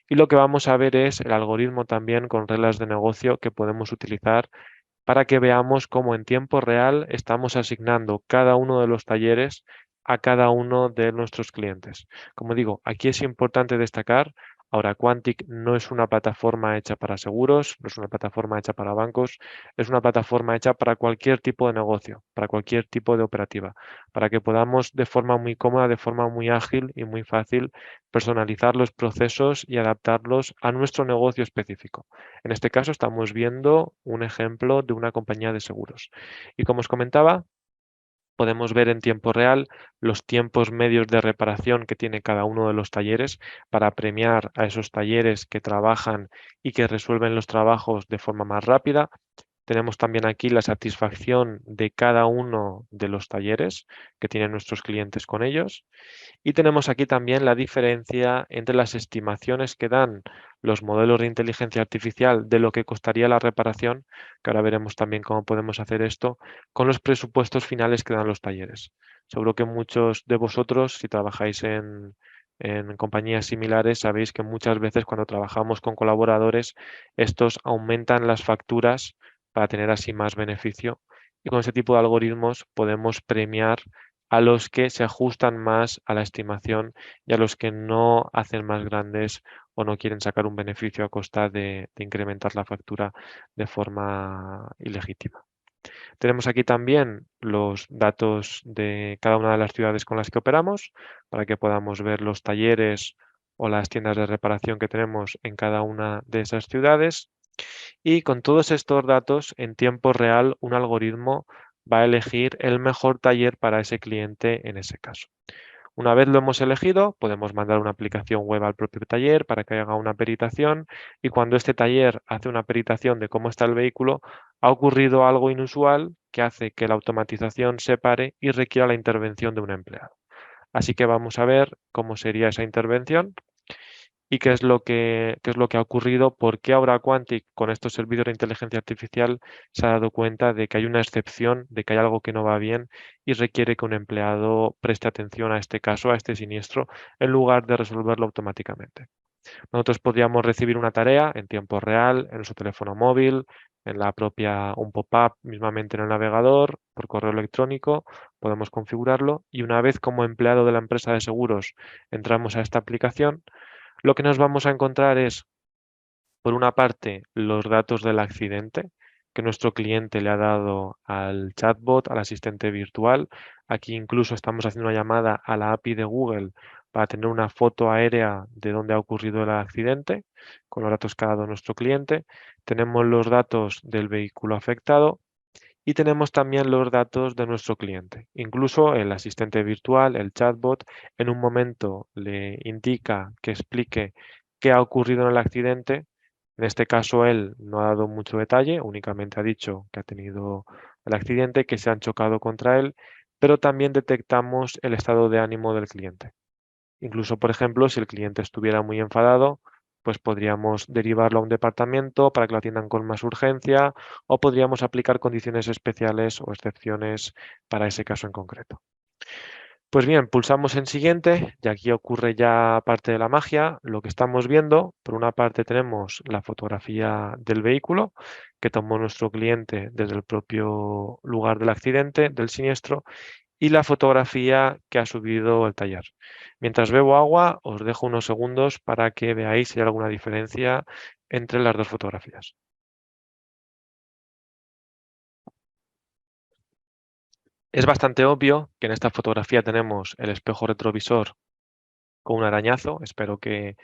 y lo que vamos a ver es el algoritmo también con reglas de negocio que podemos utilizar para que veamos cómo en tiempo real estamos asignando cada uno de los talleres a cada uno de nuestros clientes. Como digo, aquí es importante destacar, ahora Quantic no es una plataforma hecha para seguros, no es una plataforma hecha para bancos, es una plataforma hecha para cualquier tipo de negocio, para cualquier tipo de operativa, para que podamos de forma muy cómoda, de forma muy ágil y muy fácil personalizar los procesos y adaptarlos a nuestro negocio específico. En este caso estamos viendo un ejemplo de una compañía de seguros. Y como os comentaba, podemos ver en tiempo real los tiempos medios de reparación que tiene cada uno de los talleres para premiar a esos talleres que trabajan y que resuelven los trabajos de forma más rápida. Tenemos también aquí la satisfacción de cada uno de los talleres que tienen nuestros clientes con ellos. Y tenemos aquí también la diferencia entre las estimaciones que dan los modelos de inteligencia artificial de lo que costaría la reparación, que ahora veremos también cómo podemos hacer esto, con los presupuestos finales que dan los talleres. Seguro que muchos de vosotros, si trabajáis en compañías similares, sabéis que muchas veces cuando trabajamos con colaboradores, estos aumentan las facturas para tener así más beneficio. Y con ese tipo de algoritmos podemos premiar a los que se ajustan más a la estimación y a los que no hacen más grandes o no quieren sacar un beneficio a costa de incrementar la factura de forma ilegítima. Tenemos aquí también los datos de cada una de las ciudades con las que operamos para que podamos ver los talleres o las tiendas de reparación que tenemos en cada una de esas ciudades. Y con todos estos datos, en tiempo real, un algoritmo va a elegir el mejor taller para ese cliente en ese caso. Una vez lo hemos elegido, podemos mandar una aplicación web al propio taller para que haga una peritación y cuando este taller hace una peritación de cómo está el vehículo, ha ocurrido algo inusual que hace que la automatización se pare y requiera la intervención de un empleado. Así que vamos a ver cómo sería esa intervención y qué es lo que ha ocurrido, por qué ahora Quantic con estos servicios de inteligencia artificial se ha dado cuenta de que hay una excepción, de que hay algo que no va bien y requiere que un empleado preste atención a este caso, a este siniestro, en lugar de resolverlo automáticamente. Nosotros podríamos recibir una tarea en tiempo real, en nuestro teléfono móvil, en un pop-up mismamente en el navegador, por correo electrónico, podemos configurarlo y una vez como empleado de la empresa de seguros entramos a esta aplicación, lo que nos vamos a encontrar es, por una parte, los datos del accidente que nuestro cliente le ha dado al chatbot, al asistente virtual. Aquí incluso estamos haciendo una llamada a la API de Google para tener una foto aérea de dónde ha ocurrido el accidente, con los datos que ha dado nuestro cliente. Tenemos los datos del vehículo afectado y tenemos también los datos de nuestro cliente. Incluso el asistente virtual, el chatbot, en un momento le indica que explique qué ha ocurrido en el accidente En este caso, él no ha dado mucho detalle, únicamente ha dicho que ha tenido el accidente, que se han chocado contra él, pero también detectamos el estado de ánimo del cliente. Incluso, por ejemplo, si el cliente estuviera muy enfadado, pues podríamos derivarlo a un departamento para que lo atiendan con más urgencia o podríamos aplicar condiciones especiales o excepciones para ese caso en concreto. Pues bien, pulsamos en siguiente y aquí ocurre ya parte de la magia. Lo que estamos viendo, por una parte tenemos la fotografía del vehículo que tomó nuestro cliente desde el propio lugar del accidente, del siniestro, y la fotografía que ha subido el taller. Mientras bebo agua, os dejo unos segundos para que veáis si hay alguna diferencia entre las dos fotografías. Es bastante obvio que en esta fotografía tenemos el espejo retrovisor con un arañazo. Espero que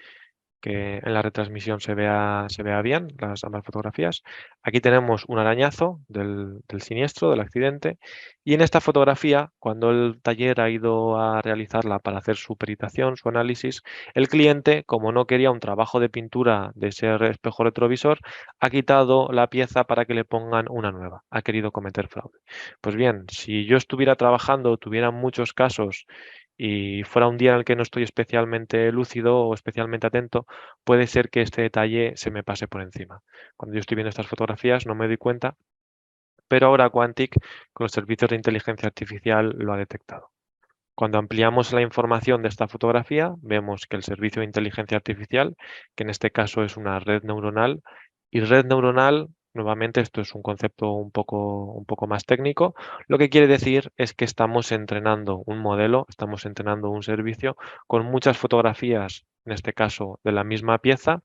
en la retransmisión se vea bien las ambas fotografías. Aquí tenemos un arañazo del siniestro, del accidente, y en esta fotografía, cuando el taller ha ido a realizarla para hacer su peritación, su análisis, el cliente, como no quería un trabajo de pintura de ese espejo retrovisor, ha quitado la pieza para que le pongan una nueva. Ha querido cometer fraude. Pues bien, si yo estuviera trabajando, tuviera muchos casos y fuera un día en el que no estoy especialmente lúcido o especialmente atento, puede ser que este detalle se me pase por encima. Cuando yo estoy viendo estas fotografías no me doy cuenta, pero ahora Quantic, con los servicios de inteligencia artificial, lo ha detectado. Cuando ampliamos la información de esta fotografía, vemos que el servicio de inteligencia artificial, que en este caso es una red neuronal, y red neuronal, nuevamente esto es un concepto un poco más técnico, lo que quiere decir es que estamos entrenando un modelo, estamos entrenando un servicio con muchas fotografías, en este caso de la misma pieza,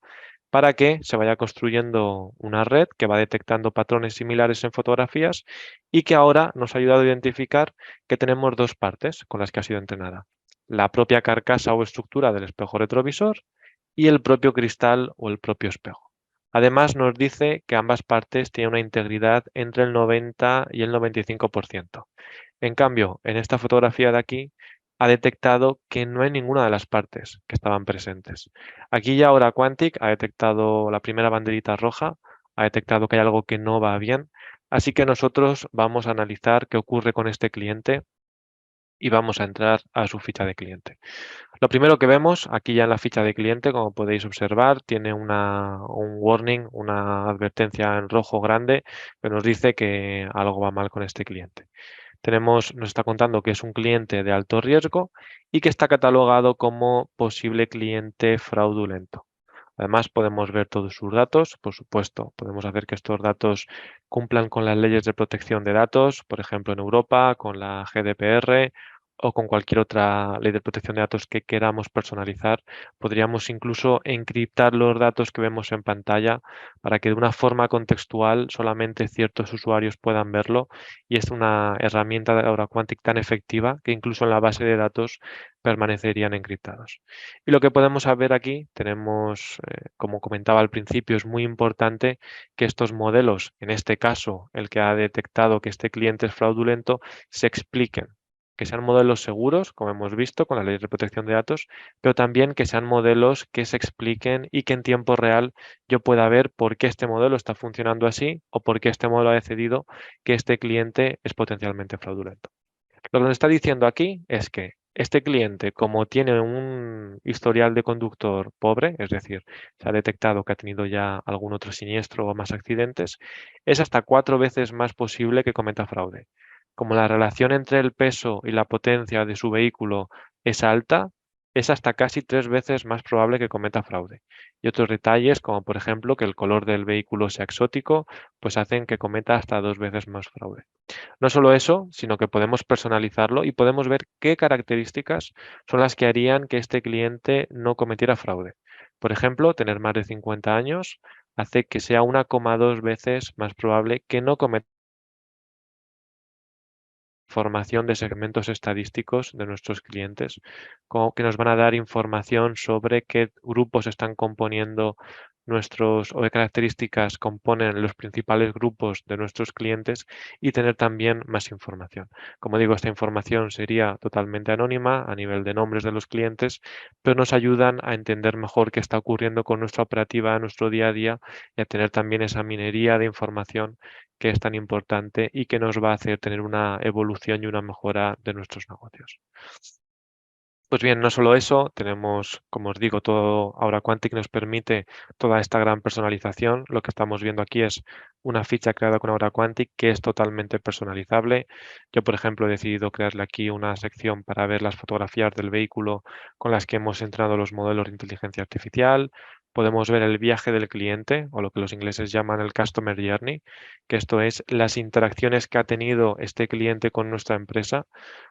para que se vaya construyendo una red que va detectando patrones similares en fotografías y que ahora nos ha ayudado a identificar que tenemos dos partes con las que ha sido entrenada. La propia carcasa o estructura del espejo retrovisor y el propio cristal o el propio espejo. Además nos dice que ambas partes tienen una integridad entre el 90 y el 95%. En cambio, en esta fotografía de aquí ha detectado que no hay ninguna de las partes que estaban presentes. Aquí ya ahora Quantic ha detectado la primera banderita roja, ha detectado que hay algo que no va bien, así que nosotros vamos a analizar qué ocurre con este cliente y vamos a entrar a su ficha de cliente. Lo primero que vemos aquí ya en la ficha de cliente, como podéis observar, tiene un warning, una advertencia en rojo grande que nos dice que algo va mal con este cliente. Nos está contando que es un cliente de alto riesgo y que está catalogado como posible cliente fraudulento. Además, podemos ver todos sus datos, por supuesto, podemos hacer que estos datos cumplan con las leyes de protección de datos, por ejemplo, en Europa, con la GDPR o con cualquier otra ley de protección de datos que queramos personalizar. Podríamos incluso encriptar los datos que vemos en pantalla para que de una forma contextual solamente ciertos usuarios puedan verlo, y es una herramienta de Aura Quantic tan efectiva que incluso en la base de datos permanecerían encriptados. Y lo que podemos ver aquí, tenemos, como comentaba al principio, es muy importante que estos modelos, en este caso el que ha detectado que este cliente es fraudulento, se expliquen, que sean modelos seguros, como hemos visto con la ley de protección de datos, pero también que sean modelos que se expliquen y que en tiempo real yo pueda ver por qué este modelo está funcionando así o por qué este modelo ha decidido que este cliente es potencialmente fraudulento. Lo que nos está diciendo aquí es que este cliente, como tiene un historial de conductor pobre, es decir, se ha detectado que ha tenido ya algún otro siniestro o más accidentes, es hasta 4 veces más posible que cometa fraude. Como la relación entre el peso y la potencia de su vehículo es alta, es hasta casi 3 veces más probable que cometa fraude. Y otros detalles, como por ejemplo que el color del vehículo sea exótico, pues hacen que cometa hasta 2 veces más fraude. No solo eso, sino que podemos personalizarlo y podemos ver qué características son las que harían que este cliente no cometiera fraude. Por ejemplo, tener más de 50 años hace que sea 1,2 veces más probable que no cometa formación de segmentos estadísticos de nuestros clientes, como que nos van a dar información sobre qué grupos están componiendo o qué características componen los principales grupos de nuestros clientes y tener también más información. Como digo, esta información sería totalmente anónima a nivel de nombres de los clientes, pero nos ayudan a entender mejor qué está ocurriendo con nuestra operativa, nuestro día a día, y a tener también esa minería de información que es tan importante y que nos va a hacer tener una evolución y una mejora de nuestros negocios. Pues bien, no solo eso, tenemos, como os digo, todo Aura Quantic nos permite toda esta gran personalización. Lo que estamos viendo aquí es una ficha creada con Aura Quantic que es totalmente personalizable. Yo, por ejemplo, he decidido crearle aquí una sección para ver las fotografías del vehículo con las que hemos entrenado los modelos de inteligencia artificial. Podemos ver el viaje del cliente, o lo que los ingleses llaman el Customer Journey, que esto es las interacciones que ha tenido este cliente con nuestra empresa.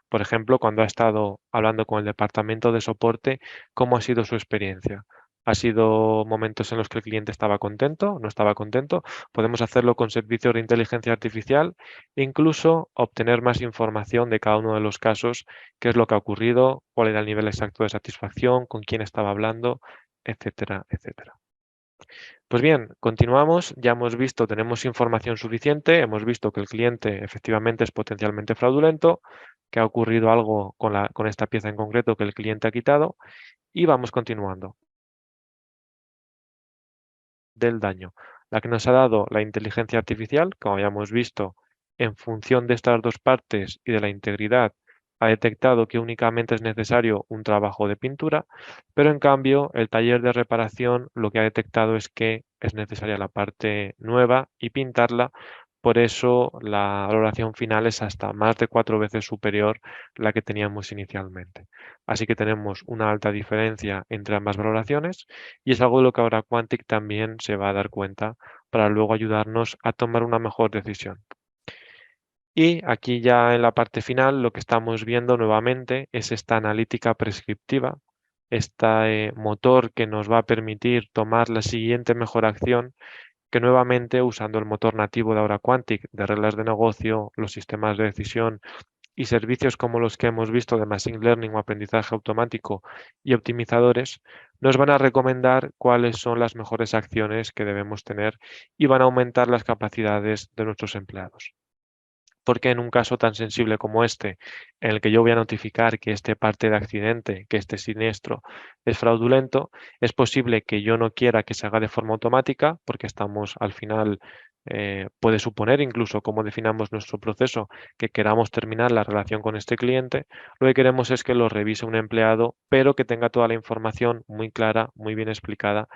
Por ejemplo, cuando ha estado hablando con el departamento de soporte, ¿cómo ha sido su experiencia? ¿Ha sido momentos en los que el cliente estaba contento, no estaba contento? Podemos hacerlo con servicios de inteligencia artificial e incluso obtener más información de cada uno de los casos, qué es lo que ha ocurrido, cuál era el nivel exacto de satisfacción, con quién estaba hablando, etcétera, etcétera. Pues bien, continuamos. Ya hemos visto, tenemos información suficiente, hemos visto que el cliente efectivamente es potencialmente fraudulento, que ha ocurrido algo con esta pieza en concreto que el cliente ha quitado y vamos continuando. Del daño, la que nos ha dado la inteligencia artificial, como habíamos visto, en función de estas dos partes y de la integridad, ha detectado que únicamente es necesario un trabajo de pintura, pero en cambio el taller de reparación lo que ha detectado es que es necesaria la parte nueva y pintarla. Por eso la valoración final es hasta más de 4 veces superior a la que teníamos inicialmente. Así que tenemos una alta diferencia entre ambas valoraciones y es algo de lo que ahora Quantic también se va a dar cuenta para luego ayudarnos a tomar una mejor decisión. Y aquí ya en la parte final lo que estamos viendo nuevamente es esta analítica prescriptiva, este motor que nos va a permitir tomar la siguiente mejor acción, que nuevamente usando el motor nativo de Aura Quantic de reglas de negocio, los sistemas de decisión y servicios como los que hemos visto de Machine Learning o aprendizaje automático y optimizadores, nos van a recomendar cuáles son las mejores acciones que debemos tener y van a aumentar las capacidades de nuestros empleados. Porque en un caso tan sensible como este, en el que yo voy a notificar que este parte de accidente, que este siniestro es fraudulento, es posible que yo no quiera que se haga de forma automática, porque estamos al final, puede suponer incluso cómo definamos nuestro proceso, que queramos terminar la relación con este cliente. Lo que queremos es que lo revise un empleado, pero que tenga toda la información muy clara, muy bien explicada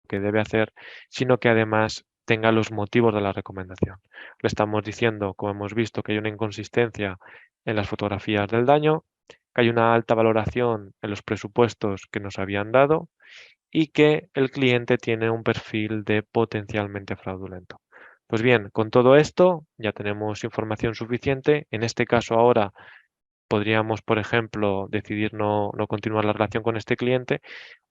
que debe hacer, sino que además tenga los motivos de la recomendación. Le estamos diciendo, como hemos visto, que hay una inconsistencia en las fotografías del daño, que hay una alta valoración en los presupuestos que nos habían dado y que el cliente tiene un perfil de potencialmente fraudulento. Pues bien, con todo esto ya tenemos información suficiente. En este caso ahora podríamos, por ejemplo, decidir no continuar la relación con este cliente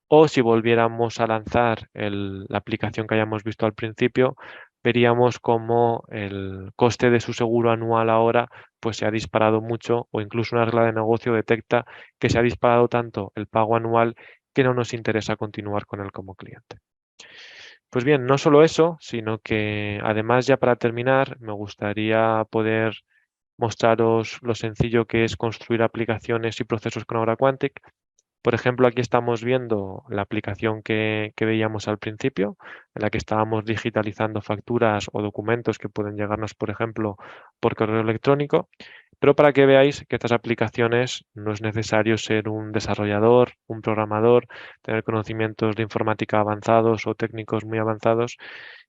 o si volviéramos a lanzar la aplicación que hayamos visto al principio, veríamos cómo el coste de su seguro anual ahora pues se ha disparado mucho o incluso una regla de negocio detecta que se ha disparado tanto el pago anual que no nos interesa continuar con él como cliente. Pues bien, no solo eso, sino que además ya para terminar me gustaría poder mostraros lo sencillo que es construir aplicaciones y procesos con Aura Quantic. Por ejemplo, aquí estamos viendo la aplicación que veíamos al principio, en la que estábamos digitalizando facturas o documentos que pueden llegarnos, por ejemplo, por correo electrónico. Pero para que veáis que estas aplicaciones no es necesario ser un desarrollador, un programador, tener conocimientos de informática avanzados o técnicos muy avanzados,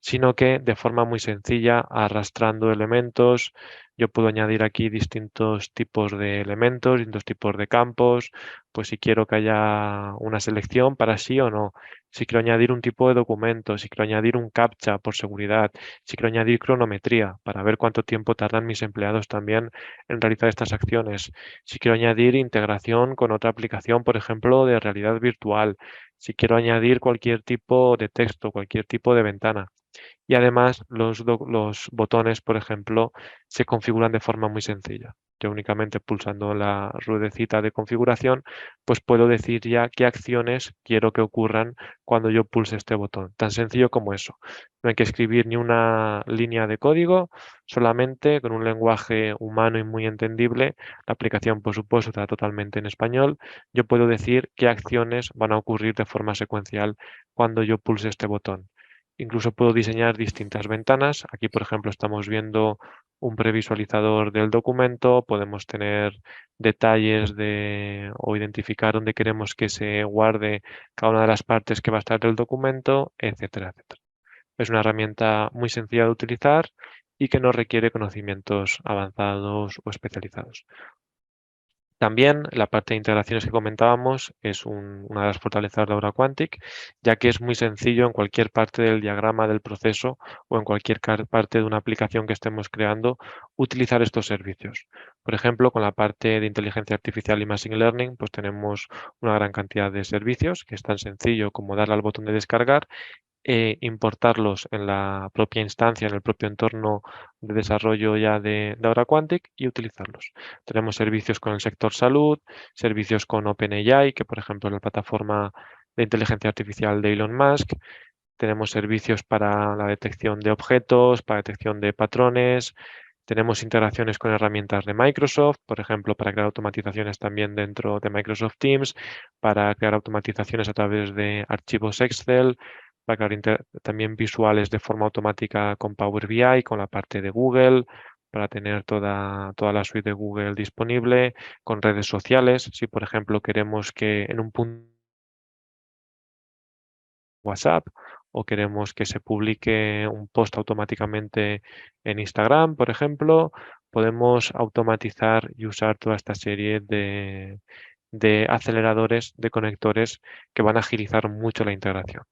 sino que de forma muy sencilla, arrastrando elementos, yo puedo añadir aquí distintos tipos de elementos, distintos tipos de campos, pues si quiero que haya una selección para sí o no, si quiero añadir un tipo de documento, si quiero añadir un captcha por seguridad, si quiero añadir cronometría para ver cuánto tiempo tardan mis empleados también en realizar estas acciones, si quiero añadir integración con otra aplicación, por ejemplo, de realidad virtual, si quiero añadir cualquier tipo de texto, cualquier tipo de ventana. Y además los botones, por ejemplo, se configuran de forma muy sencilla. yo únicamente pulsando la ruedecita de configuración, pues puedo decir ya qué acciones quiero que ocurran cuando yo pulse este botón. Tan sencillo como eso. No hay que escribir ni una línea de código, solamente con un lenguaje humano y muy entendible. La aplicación, por supuesto, está totalmente en español. Yo puedo decir qué acciones van a ocurrir de forma secuencial cuando yo pulse este botón. Incluso puedo diseñar distintas ventanas. Aquí, por ejemplo, estamos viendo un previsualizador del documento. Podemos tener detalles o identificar dónde queremos que se guarde cada una de las partes que va a estar del documento, etcétera, etcétera. Es una herramienta muy sencilla de utilizar y que no requiere conocimientos avanzados o especializados. También la parte de integraciones que comentábamos es una de las fortalezas de Aura Quantic, ya que es muy sencillo en cualquier parte del diagrama del proceso o en cualquier parte de una aplicación que estemos creando utilizar estos servicios. Por ejemplo, con la parte de inteligencia artificial y machine learning, pues tenemos una gran cantidad de servicios que es tan sencillo como darle al botón de descargar, importarlos en la propia instancia, en el propio entorno de desarrollo ya de Aura Quantic y utilizarlos. Tenemos servicios con el sector salud, servicios con OpenAI, que por ejemplo es la plataforma de inteligencia artificial de Elon Musk. Tenemos servicios para la detección de objetos, para detección de patrones. Tenemos integraciones con herramientas de Microsoft, por ejemplo, para crear automatizaciones también dentro de Microsoft Teams, para crear automatizaciones a través de archivos Excel, para crear también visuales de forma automática con Power BI, con la parte de Google, para tener toda la suite de Google disponible, con redes sociales. Si, por ejemplo, queremos que en un punto WhatsApp o queremos que se publique un post automáticamente en Instagram, por ejemplo, podemos automatizar y usar toda esta serie de aceleradores, de conectores que van a agilizar mucho la integración.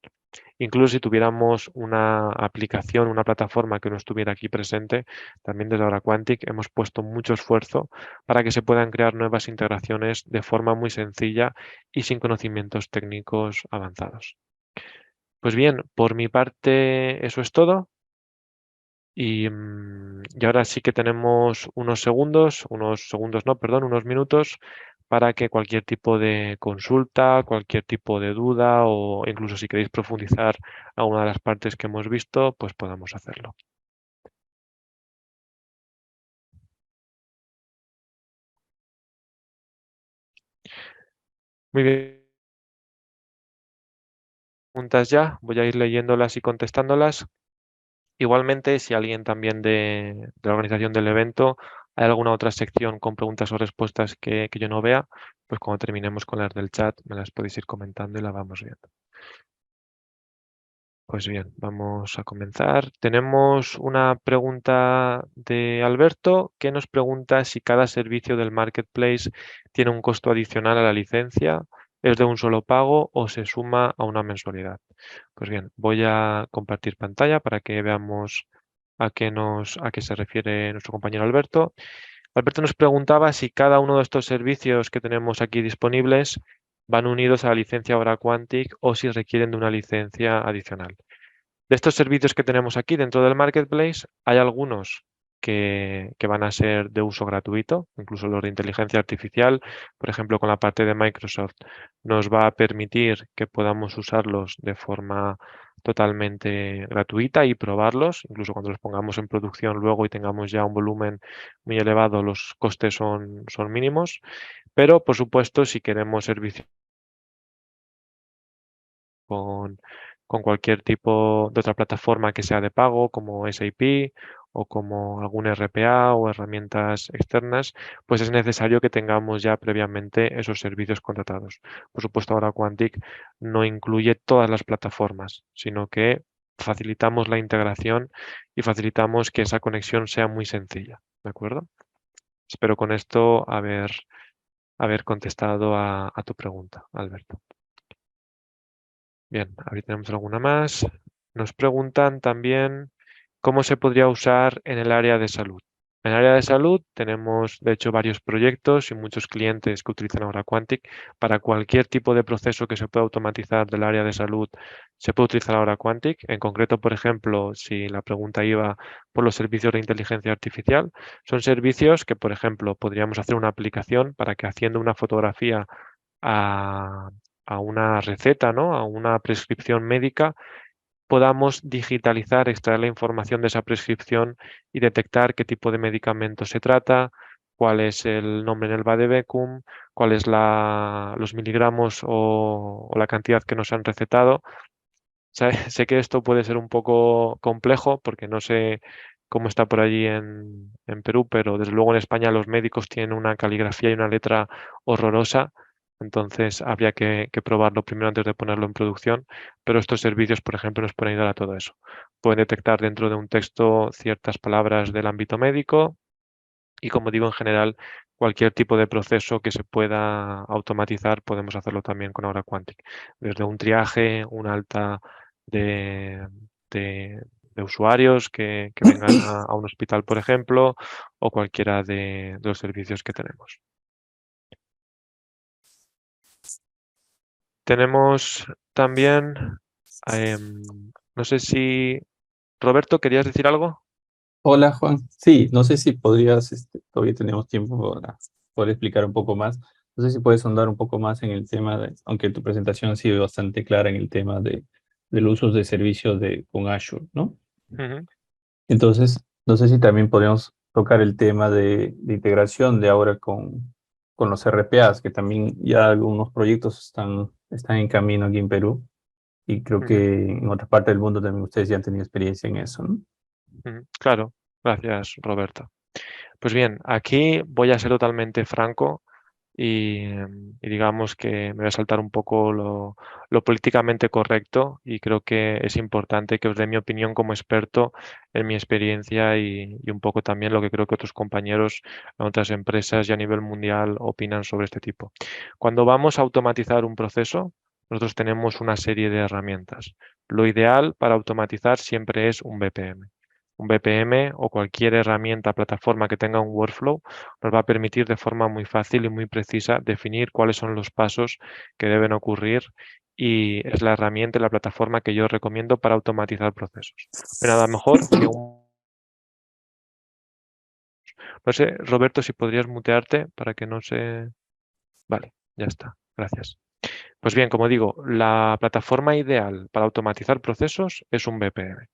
Incluso si tuviéramos una aplicación, una plataforma que no estuviera aquí presente, también desde Aura Quantic hemos puesto mucho esfuerzo para que se puedan crear nuevas integraciones de forma muy sencilla y sin conocimientos técnicos avanzados. Pues bien, por mi parte eso es todo. Y ahora sí que tenemos unos segundos no, perdón, unos minutos para que cualquier tipo de consulta, cualquier tipo de duda o incluso si queréis profundizar a una de las partes que hemos visto, pues podamos hacerlo. Muy bien, preguntas ya, voy a ir leyéndolas y contestándolas. Igualmente, si alguien también de la organización del evento, hay alguna otra sección con preguntas o respuestas que yo no vea, pues cuando terminemos con las del chat me las podéis ir comentando y las vamos viendo. Pues bien, vamos a comenzar. Tenemos una pregunta de Alberto que nos pregunta si cada servicio del marketplace tiene un costo adicional a la licencia, es de un solo pago o se suma a una mensualidad. Pues bien, voy a compartir pantalla para que veamos a qué se refiere nuestro compañero Alberto. Alberto nos preguntaba si cada uno de estos servicios que tenemos aquí disponibles van unidos a la licencia Aura Quantic o si requieren de una licencia adicional. De estos servicios que tenemos aquí dentro del marketplace, hay algunos que van a ser de uso gratuito, incluso los de inteligencia artificial, por ejemplo, con la parte de Microsoft, nos va a permitir que podamos usarlos de forma totalmente gratuita y probarlos, incluso cuando los pongamos en producción luego y tengamos ya un volumen muy elevado, los costes son mínimos, pero por supuesto, si queremos servicios con, con cualquier tipo de otra plataforma que sea de pago, como SAP o como algún RPA o herramientas externas, pues es necesario que tengamos ya previamente esos servicios contratados. Por supuesto, ahora Quantic no incluye todas las plataformas, sino que facilitamos la integración y facilitamos que esa conexión sea muy sencilla. ¿De acuerdo? Espero con esto haber contestado a tu pregunta, Alberto. Bien, ahí tenemos alguna más. Nos preguntan también cómo se podría usar en el área de salud. En el área de salud tenemos, de hecho, varios proyectos y muchos clientes que utilizan Aura Quantic. Para cualquier tipo de proceso que se pueda automatizar del área de salud, se puede utilizar Aura Quantic. En concreto, por ejemplo, si la pregunta iba por los servicios de inteligencia artificial, son servicios que, por ejemplo, podríamos hacer una aplicación para que haciendo una fotografía a, a una receta, ¿no? A una prescripción médica, podamos digitalizar, extraer la información de esa prescripción y detectar qué tipo de medicamento se trata, cuál es el nombre en el vademecum, cuál es los miligramos o la cantidad que nos han recetado. Sé que esto puede ser un poco complejo porque no sé cómo está por allí en Perú, pero desde luego en España los médicos tienen una caligrafía y una letra horrorosa, entonces habría que probarlo primero antes de ponerlo en producción, pero estos servicios, por ejemplo, nos pueden ayudar a todo eso. Pueden detectar dentro de un texto ciertas palabras del ámbito médico y, como digo, en general, cualquier tipo de proceso que se pueda automatizar podemos hacerlo también con Aura Quantic. Desde un triaje, una alta de, de- de usuarios que vengan a un hospital, por ejemplo, o cualquiera de los servicios que tenemos. Tenemos también, no sé si, Roberto, ¿querías decir algo? Hola Juan, sí, no sé si podrías, todavía tenemos tiempo para poder explicar un poco más. No sé si puedes ahondar un poco más en el tema de, aunque tu presentación ha sido bastante clara en el tema del uso de servicios con Azure, ¿no? Ujú. Entonces, no sé si también podríamos tocar el tema de integración de ahora con los RPAs, que también ya algunos proyectos están en camino aquí en Perú y creo Ujú. que en otra parte del mundo también ustedes ya han tenido experiencia en eso, ¿no? Ujú. Claro, gracias, Roberto. Pues bien, aquí voy a ser totalmente franco y digamos que me voy a saltar un poco lo políticamente correcto y creo que es importante que os dé mi opinión como experto en mi experiencia y un poco también lo que creo que otros compañeros en otras empresas y a nivel mundial opinan sobre este tipo. Cuando vamos a automatizar un proceso, nosotros tenemos una serie de herramientas. Lo ideal para automatizar siempre es un BPM. Un BPM o cualquier herramienta, plataforma que tenga un workflow nos va a permitir de forma muy fácil y muy precisa definir cuáles son los pasos que deben ocurrir y es la herramienta y la plataforma que yo recomiendo para automatizar procesos. No hay nada mejor que un... No sé, Roberto, si podrías mutearte para que no se... Vale, ya está. Gracias. Pues bien, como digo, la plataforma ideal para automatizar procesos es un BPM.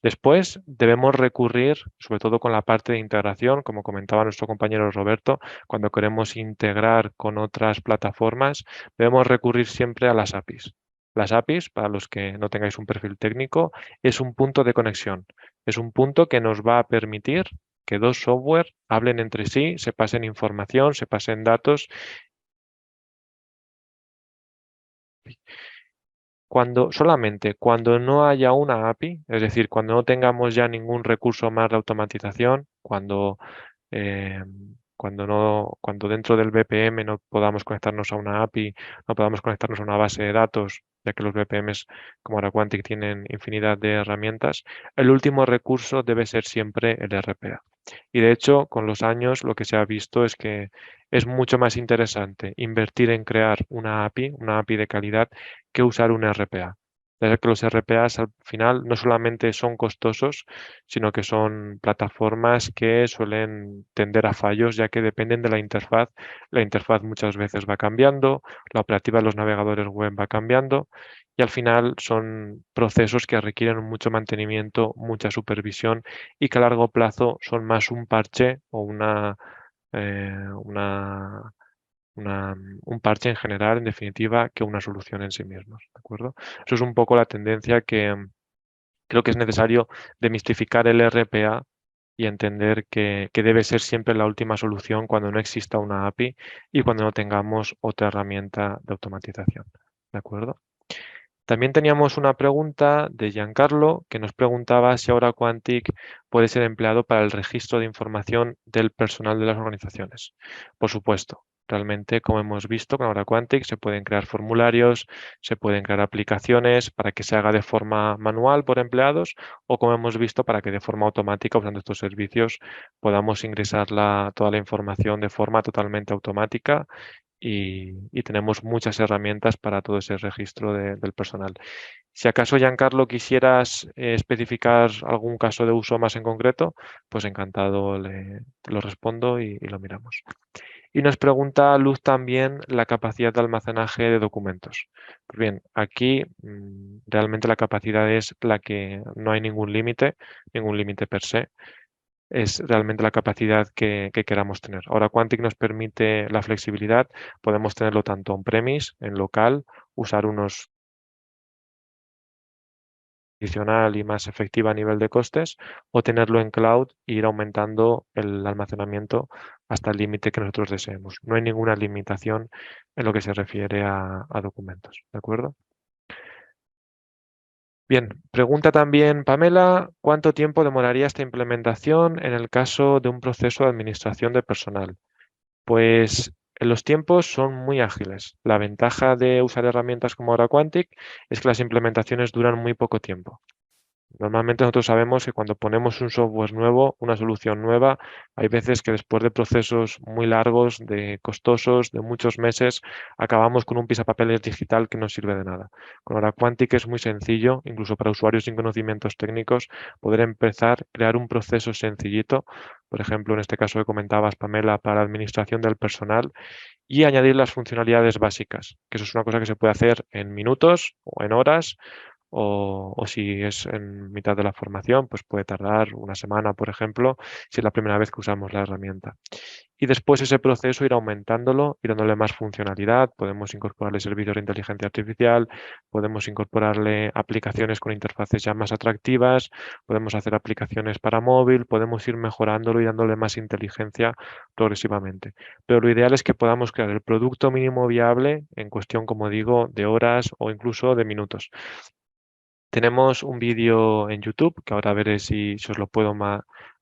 Después debemos recurrir, sobre todo con la parte de integración, como comentaba nuestro compañero Roberto, cuando queremos integrar con otras plataformas, debemos recurrir siempre a las APIs. Las APIs, para los que no tengáis un perfil técnico, es un punto de conexión. Es un punto que nos va a permitir que dos software hablen entre sí, se pasen información, se pasen datos. Solamente cuando no haya una API, es decir, cuando no tengamos ya ningún recurso más de automatización, eh, cuando dentro del BPM no podamos conectarnos a una API, no podamos conectarnos a una base de datos, ya que los BPMs como AuraQuantic tienen infinidad de herramientas, el último recurso debe ser siempre el RPA. Y de hecho, con los años lo que se ha visto es que es mucho más interesante invertir en crear una API de calidad, que usar un RPA. Ya que los RPAs al final no solamente son costosos, sino que son plataformas que suelen tender a fallos, ya que dependen de la interfaz. La interfaz muchas veces va cambiando, la operativa de los navegadores web va cambiando y al final son procesos que requieren mucho mantenimiento, mucha supervisión y que a largo plazo son más un parche o eh, una, un parche en general, en definitiva, que una solución en sí mismos, ¿de acuerdo? Eso es un poco la tendencia que creo que es necesario demistificar el RPA y entender que debe ser siempre la última solución cuando no exista una API y cuando no tengamos otra herramienta de automatización, ¿de acuerdo? También teníamos una pregunta de Giancarlo que nos preguntaba si ahora Quantic puede ser empleado para el registro de información del personal de las organizaciones. Por supuesto, Realmente, como hemos visto con Aura Quantic, se pueden crear formularios, se pueden crear aplicaciones para que se haga de forma manual por empleados o, como hemos visto, para que de forma automática, usando estos servicios, podamos ingresar toda la información de forma totalmente automática y tenemos muchas herramientas para todo ese registro del personal. Si acaso, Giancarlo, quisieras especificar algún caso de uso más en concreto, pues encantado te lo respondo y lo miramos. Y nos pregunta Luz también la capacidad de almacenaje de documentos. Pues bien, aquí realmente la capacidad es la que no hay ningún límite per se. Es realmente la capacidad que queramos tener. Ahora, Quantic nos permite la flexibilidad. Podemos tenerlo tanto on-premise, en local, usar unos adicional y más efectiva a nivel de costes, o tenerlo en cloud e ir aumentando el almacenamiento hasta el límite que nosotros deseemos. No hay ninguna limitación en lo que se refiere a documentos, ¿de acuerdo? Bien, pregunta también Pamela, ¿cuánto tiempo demoraría esta implementación en el caso de un proceso de administración de personal? Pues los tiempos son muy ágiles. La ventaja de usar herramientas como Aura Quantic es que las implementaciones duran muy poco tiempo. Normalmente nosotros sabemos que cuando ponemos un software nuevo, una solución nueva, hay veces que después de procesos muy largos, costosos, de muchos meses, acabamos con un pisapapeles digital que no sirve de nada. Con Aura Quantic es muy sencillo, incluso para usuarios sin conocimientos técnicos, poder empezar, crear un proceso sencillito, por ejemplo, en este caso que comentabas, Pamela, para administración del personal, y añadir las funcionalidades básicas, que eso es una cosa que se puede hacer en minutos o en horas, o si es en mitad de la formación, pues puede tardar una semana, por ejemplo, si es la primera vez que usamos la herramienta. Y después ese proceso ir aumentándolo y dándole más funcionalidad. Podemos incorporarle servicios de inteligencia artificial, podemos incorporarle aplicaciones con interfaces ya más atractivas, podemos hacer aplicaciones para móvil, podemos ir mejorándolo y dándole más inteligencia progresivamente. Pero lo ideal es que podamos crear el producto mínimo viable en cuestión, como digo, de horas o incluso de minutos. Tenemos un vídeo en YouTube, que ahora veré si os lo puedo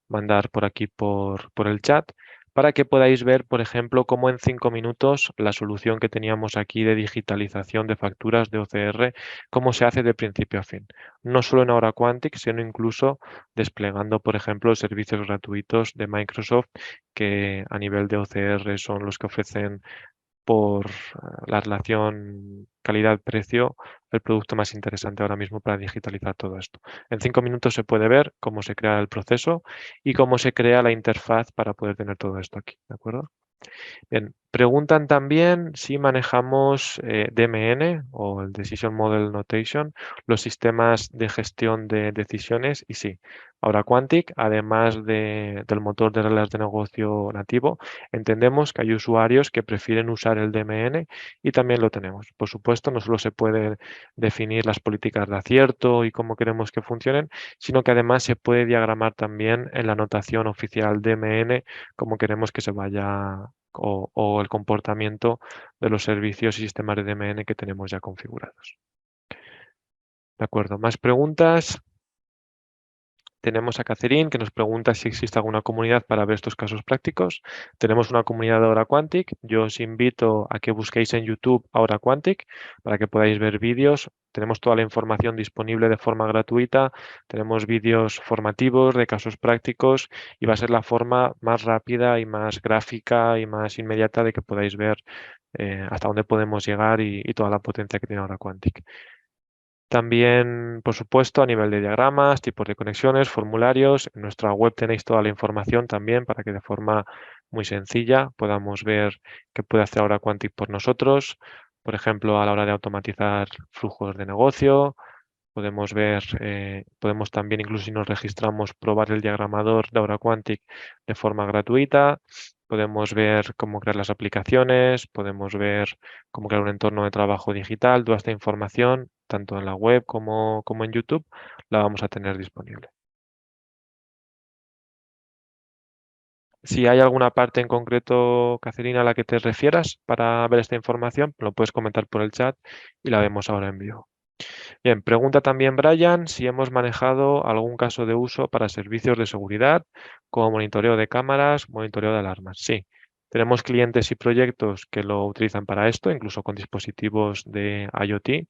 mandar por aquí por el chat, para que podáis ver, por ejemplo, cómo en 5 minutos la solución que teníamos aquí de digitalización de facturas de OCR, cómo se hace de principio a fin. No solo en Aura Quantic, sino incluso desplegando, por ejemplo, servicios gratuitos de Microsoft, que a nivel de OCR son los que ofrecen por la relación calidad-precio, el producto más interesante ahora mismo para digitalizar todo esto. En 5 minutos se puede ver cómo se crea el proceso y cómo se crea la interfaz para poder tener todo esto aquí, ¿de acuerdo? Bien, preguntan también si manejamos DMN o el Decision Model Notation, los sistemas de gestión de decisiones, y sí. Ahora Quantic, además del motor de reglas de negocio nativo, entendemos que hay usuarios que prefieren usar el DMN y también lo tenemos. Por supuesto, no solo se puede definir las políticas de acierto y cómo queremos que funcionen, sino que además se puede diagramar también en la notación oficial DMN cómo queremos que se vaya o el comportamiento de los servicios y sistemas de DMN que tenemos ya configurados. De acuerdo, más preguntas. Tenemos a Catherine que nos pregunta si existe alguna comunidad para ver estos casos prácticos. Tenemos una comunidad de Aura Quantic. Yo os invito a que busquéis en YouTube Aura Quantic para que podáis ver vídeos. Tenemos toda la información disponible de forma gratuita. Tenemos vídeos formativos de casos prácticos y va a ser la forma más rápida y más gráfica y más inmediata de que podáis ver hasta dónde podemos llegar y toda la potencia que tiene Aura Quantic. También, por supuesto, a nivel de diagramas, tipos de conexiones, formularios. En nuestra web tenéis toda la información también para que de forma muy sencilla podamos ver qué puede hacer Aura Quantic por nosotros. Por ejemplo, a la hora de automatizar flujos de negocio, podemos ver, podemos también, incluso si nos registramos, probar el diagramador de Aura Quantic de forma gratuita. Podemos ver cómo crear las aplicaciones, podemos ver cómo crear un entorno de trabajo digital. Toda esta información, tanto en la web como en YouTube, la vamos a tener disponible. Si hay alguna parte en concreto, Caterina, a la que te refieras para ver esta información, lo puedes comentar por el chat y la vemos ahora en vivo. Bien, pregunta también Brian si hemos manejado algún caso de uso para servicios de seguridad como monitoreo de cámaras, monitoreo de alarmas. Sí, Tenemos clientes y proyectos que lo utilizan para esto, incluso con dispositivos de IoT.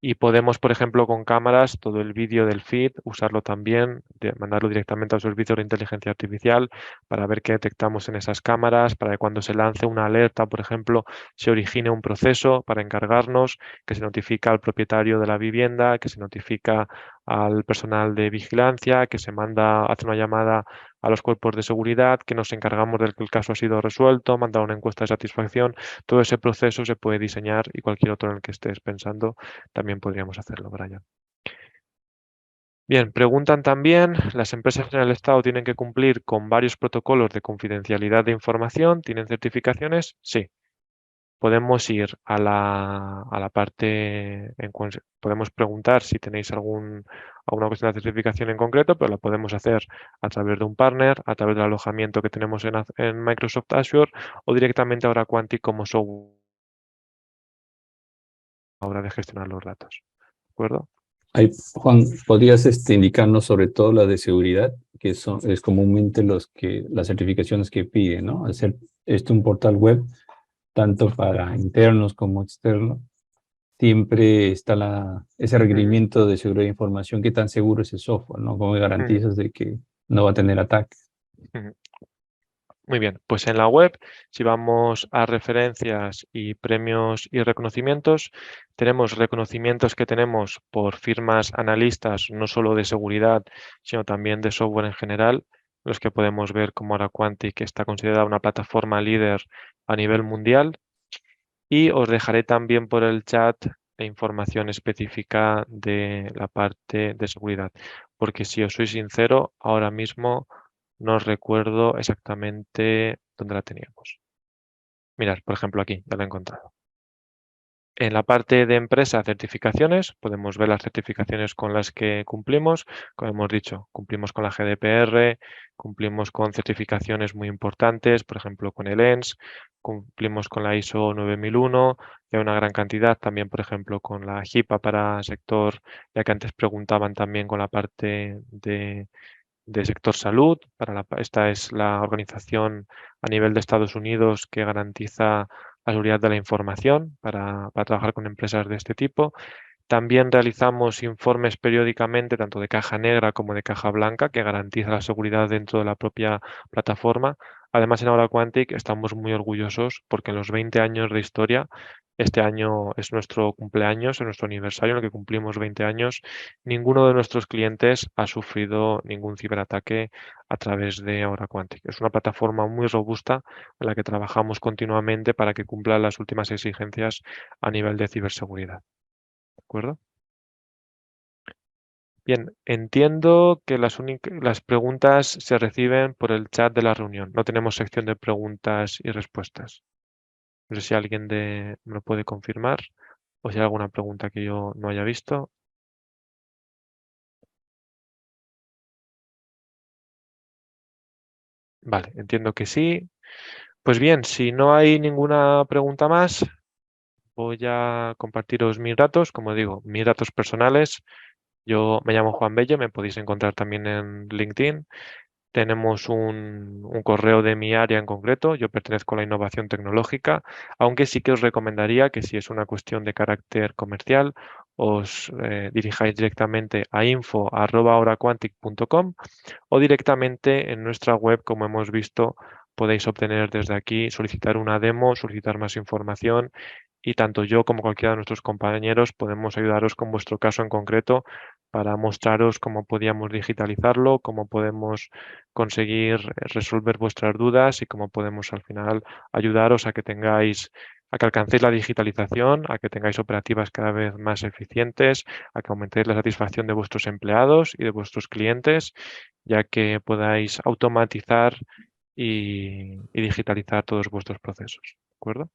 Y podemos, por ejemplo, con cámaras, todo el vídeo del feed, usarlo también, mandarlo directamente a los servicios de inteligencia artificial para ver qué detectamos en esas cámaras, para que cuando se lance una alerta, por ejemplo, se origine un proceso para encargarnos, que se notifica al propietario de la vivienda, que se notifica al personal de vigilancia, que se hace una llamada a los cuerpos de seguridad, que nos encargamos de que el caso ha sido resuelto, mandar una encuesta de satisfacción. Todo ese proceso se puede diseñar y cualquier otro en el que estés pensando también podríamos hacerlo, Brian. Bien, preguntan también, ¿las empresas en el Estado tienen que cumplir con varios protocolos de confidencialidad de información? ¿Tienen certificaciones? Sí. Podemos ir a la parte, podemos preguntar si tenéis alguna cuestión de certificación en concreto, pero la podemos hacer a través de un partner, a través del alojamiento que tenemos en Microsoft Azure o directamente ahora Quantic como software a la hora de gestionar los datos. ¿De acuerdo? Ahí, Juan, ¿podrías indicarnos sobre todo la de seguridad, que es comúnmente las certificaciones que piden, ¿no? Hacer un portal web, tanto para internos como externos, siempre está ese requerimiento de seguridad de información, qué tan seguro es el software, ¿no? ¿Cómo garantizas de que no va a tener ataques? Muy bien, pues en la web, si vamos a referencias y premios y reconocimientos, tenemos reconocimientos que tenemos por firmas analistas, no solo de seguridad, sino también de software en general, los que podemos ver como ahora Quantic está considerada una plataforma líder a nivel mundial. Y os dejaré también por el chat la información específica de la parte de seguridad, porque si os soy sincero, ahora mismo no recuerdo exactamente dónde la teníamos. Mirad, por ejemplo, aquí, ya la he encontrado. En la parte de empresa, certificaciones, podemos ver las certificaciones con las que cumplimos. Como hemos dicho, cumplimos con la GDPR, cumplimos con certificaciones muy importantes, por ejemplo, con el ENS, cumplimos con la ISO 9001, que hay una gran cantidad, también, por ejemplo, con la HIPAA para sector, ya que antes preguntaban también con la parte de sector salud. Esta es la organización a nivel de Estados Unidos que garantiza la seguridad de la información para trabajar con empresas de este tipo. También realizamos informes periódicamente, tanto de caja negra como de caja blanca, que garantiza la seguridad dentro de la propia plataforma. Además, en Aura Quantic estamos muy orgullosos porque en los 20 años de historia, este año es nuestro cumpleaños, es nuestro aniversario en el que cumplimos 20 años, ninguno de nuestros clientes ha sufrido ningún ciberataque a través de Aura Quantic. Es una plataforma muy robusta en la que trabajamos continuamente para que cumpla las últimas exigencias a nivel de ciberseguridad. ¿De acuerdo? Bien, entiendo que las preguntas se reciben por el chat de la reunión. No tenemos sección de preguntas y respuestas. No sé si alguien me lo puede confirmar o si hay alguna pregunta que yo no haya visto. Vale, entiendo que sí. Pues bien, si no hay ninguna pregunta más, voy a compartiros mis datos. Como digo, mis datos personales. Yo me llamo Juan Bello, me podéis encontrar también en LinkedIn. Tenemos un correo de mi área en concreto, yo pertenezco a la innovación tecnológica, aunque sí que os recomendaría que si es una cuestión de carácter comercial, os dirijáis directamente a info@horaquantic.com o directamente en nuestra web, como hemos visto, podéis obtener desde aquí, solicitar una demo, solicitar más información y tanto yo como cualquiera de nuestros compañeros podemos ayudaros con vuestro caso en concreto para mostraros cómo podíamos digitalizarlo, cómo podemos conseguir resolver vuestras dudas y cómo podemos al final ayudaros a que alcancéis la digitalización, a que tengáis operativas cada vez más eficientes, a que aumentéis la satisfacción de vuestros empleados y de vuestros clientes, ya que podáis automatizar y digitalizar todos vuestros procesos. ¿De acuerdo?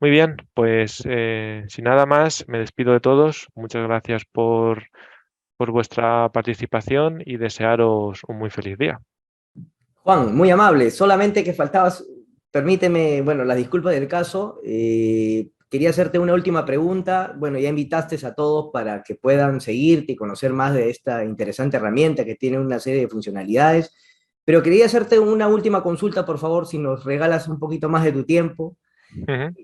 Muy bien, pues sin nada más, me despido de todos. Muchas gracias por vuestra participación y desearos un muy feliz día. Juan, muy amable, solamente que faltabas, permíteme, bueno, las disculpas del caso, quería hacerte una última pregunta. Bueno, ya invitaste a todos para que puedan seguirte y conocer más de esta interesante herramienta que tiene una serie de funcionalidades, Pero quería hacerte una última consulta, por favor, si nos regalas un poquito más de tu tiempo. Ujú,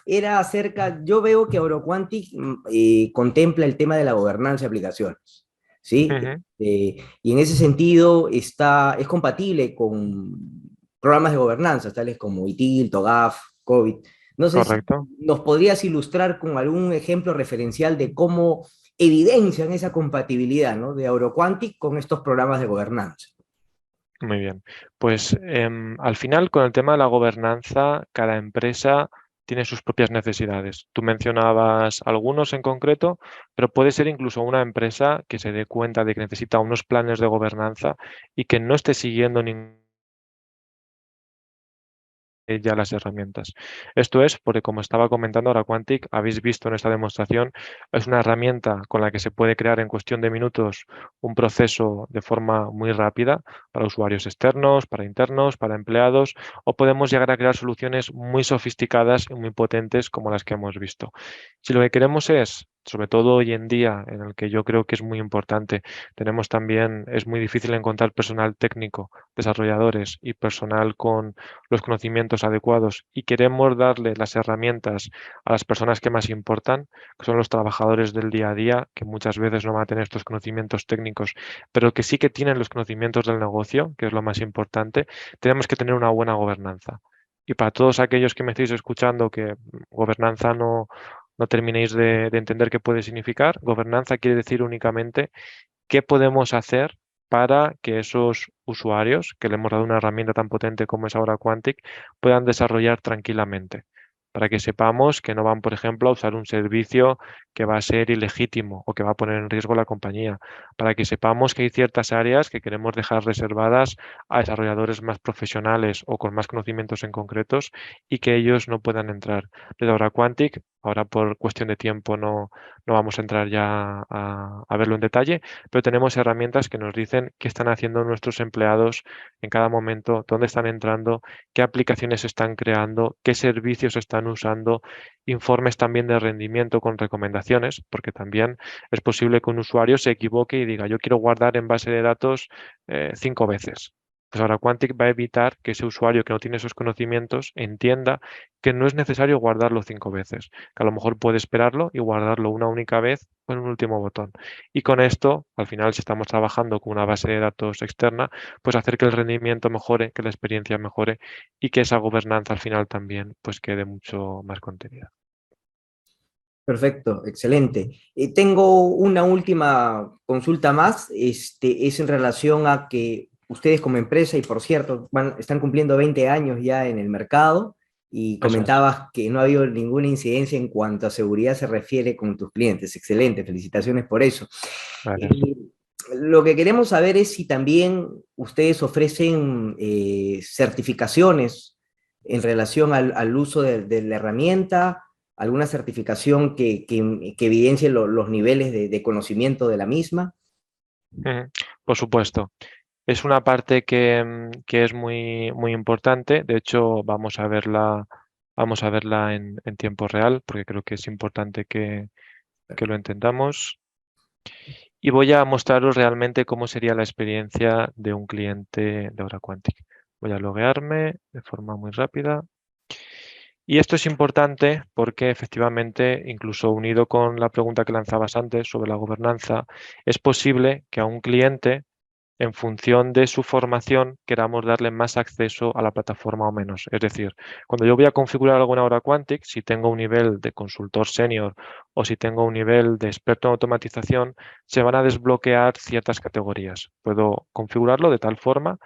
Era acerca, yo veo que Oroquantic contempla el tema de la gobernanza de aplicaciones, ¿sí? ujú, Y en ese sentido es compatible con programas de gobernanza, tales como ITIL, TOGAF, COVID. No sé si correcto. nos podrías ilustrar con algún ejemplo referencial de cómo evidencian esa compatibilidad, ¿no? De Oroquantic con estos programas de gobernanza. Muy bien. Pues al final, con el tema de la gobernanza, cada empresa tiene sus propias necesidades. Tú mencionabas algunos en concreto, pero puede ser incluso una empresa que se dé cuenta de que necesita unos planes de gobernanza y que no esté siguiendo ningún ya las herramientas. Esto es porque, como estaba comentando ahora Quantic, habéis visto en esta demostración, es una herramienta con la que se puede crear en cuestión de minutos un proceso de forma muy rápida para usuarios externos, para internos, para empleados, o podemos llegar a crear soluciones muy sofisticadas y muy potentes como las que hemos visto. Si lo que queremos es, sobre todo hoy en día, en el que yo creo que es muy importante, tenemos también, es muy difícil encontrar personal técnico, desarrolladores y personal con los conocimientos adecuados y queremos darle las herramientas a las personas que más importan, que son los trabajadores del día a día, que muchas veces no van a tener estos conocimientos técnicos, pero que sí que tienen los conocimientos del negocio, que es lo más importante, tenemos que tener una buena gobernanza. Y para todos aquellos que me estéis escuchando que gobernanza no terminéis de entender qué puede significar, gobernanza quiere decir únicamente qué podemos hacer para que esos usuarios, que le hemos dado una herramienta tan potente como es ahora Quantic, puedan desarrollar tranquilamente. Para que sepamos que no van, por ejemplo, a usar un servicio que va a ser ilegítimo o que va a poner en riesgo la compañía. Para que sepamos que hay ciertas áreas que queremos dejar reservadas a desarrolladores más profesionales o con más conocimientos en concretos y que ellos no puedan entrar. Desde ahora Quantic, ahora por cuestión de tiempo no vamos a entrar ya a verlo en detalle, pero tenemos herramientas que nos dicen qué están haciendo nuestros empleados en cada momento, dónde están entrando, qué aplicaciones están creando, qué servicios están usando, informes también de rendimiento con recomendaciones, porque también es posible que un usuario se equivoque y diga, yo quiero guardar en base de datos 5 veces. Pues ahora Quantic va a evitar que ese usuario que no tiene esos conocimientos entienda que no es necesario guardarlo 5 veces, que a lo mejor puede esperarlo y guardarlo una única vez con un último botón. Y con esto, al final, si estamos trabajando con una base de datos externa, pues hacer que el rendimiento mejore, que la experiencia mejore y que esa gobernanza al final también pues quede mucho más contenida. Perfecto, excelente. Tengo una última consulta más, es en relación a que ustedes como empresa, y por cierto, están cumpliendo 20 años ya en el mercado, y Eso es. comentabas que no ha habido ninguna incidencia en cuanto a seguridad se refiere con tus clientes. Excelente, felicitaciones por eso. Gracias. Y lo que queremos saber es si también ustedes ofrecen certificaciones en relación al uso de la herramienta, alguna certificación que evidencie los niveles de conocimiento de la misma. Ujú. Por supuesto. Es una parte que es muy importante. De hecho, vamos a verla en tiempo real, porque creo que es importante que lo entendamos. Y voy a mostraros realmente cómo sería la experiencia de un cliente de Aura Quantic. Voy a loguearme de forma muy rápida. Y esto es importante porque efectivamente, incluso unido con la pregunta que lanzabas antes sobre la gobernanza, es posible que a un cliente, en función de su formación, queramos darle más acceso a la plataforma o menos. Es decir, cuando yo voy a configurar alguna Aura Quantic, si tengo un nivel de consultor senior o si tengo un nivel de experto en automatización, se van a desbloquear ciertas categorías. Puedo configurarlo de tal forma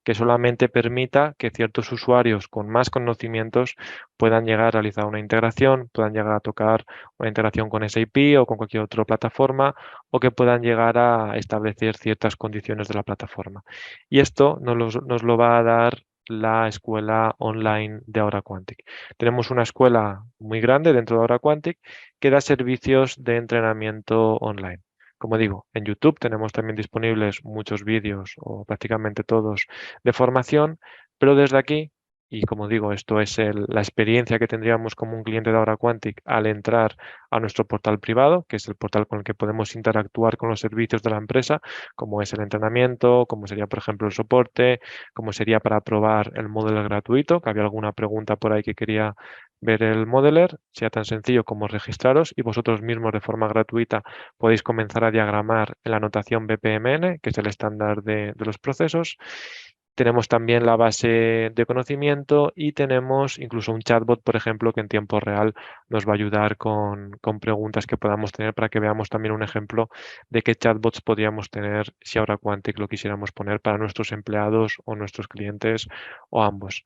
que solamente permita que ciertos usuarios con más conocimientos puedan llegar a realizar una integración, puedan llegar a tocar una integración con SAP o con cualquier otra plataforma, o que puedan llegar a establecer ciertas condiciones de la plataforma. Y esto nos lo va a dar la escuela online de Aura Quantic. Tenemos una escuela muy grande dentro de Aura Quantic que da servicios de entrenamiento online. Como digo, en YouTube tenemos también disponibles muchos vídeos o prácticamente todos de formación, pero desde aquí y como digo, esto es la experiencia que tendríamos como un cliente de AuraQuantic al entrar a nuestro portal privado, que es el portal con el que podemos interactuar con los servicios de la empresa, como es el entrenamiento, como sería, por ejemplo, el soporte, como sería para probar el Modeler gratuito, que había alguna pregunta por ahí que quería ver el Modeler, sea tan sencillo como registraros y vosotros mismos de forma gratuita podéis comenzar a diagramar en la notación BPMN, que es el estándar de los procesos. Tenemos también la base de conocimiento y tenemos incluso un chatbot, por ejemplo, que en tiempo real nos va a ayudar con preguntas que podamos tener para que veamos también un ejemplo de qué chatbots podríamos tener si ahora Quantic lo quisiéramos poner para nuestros empleados o nuestros clientes o ambos.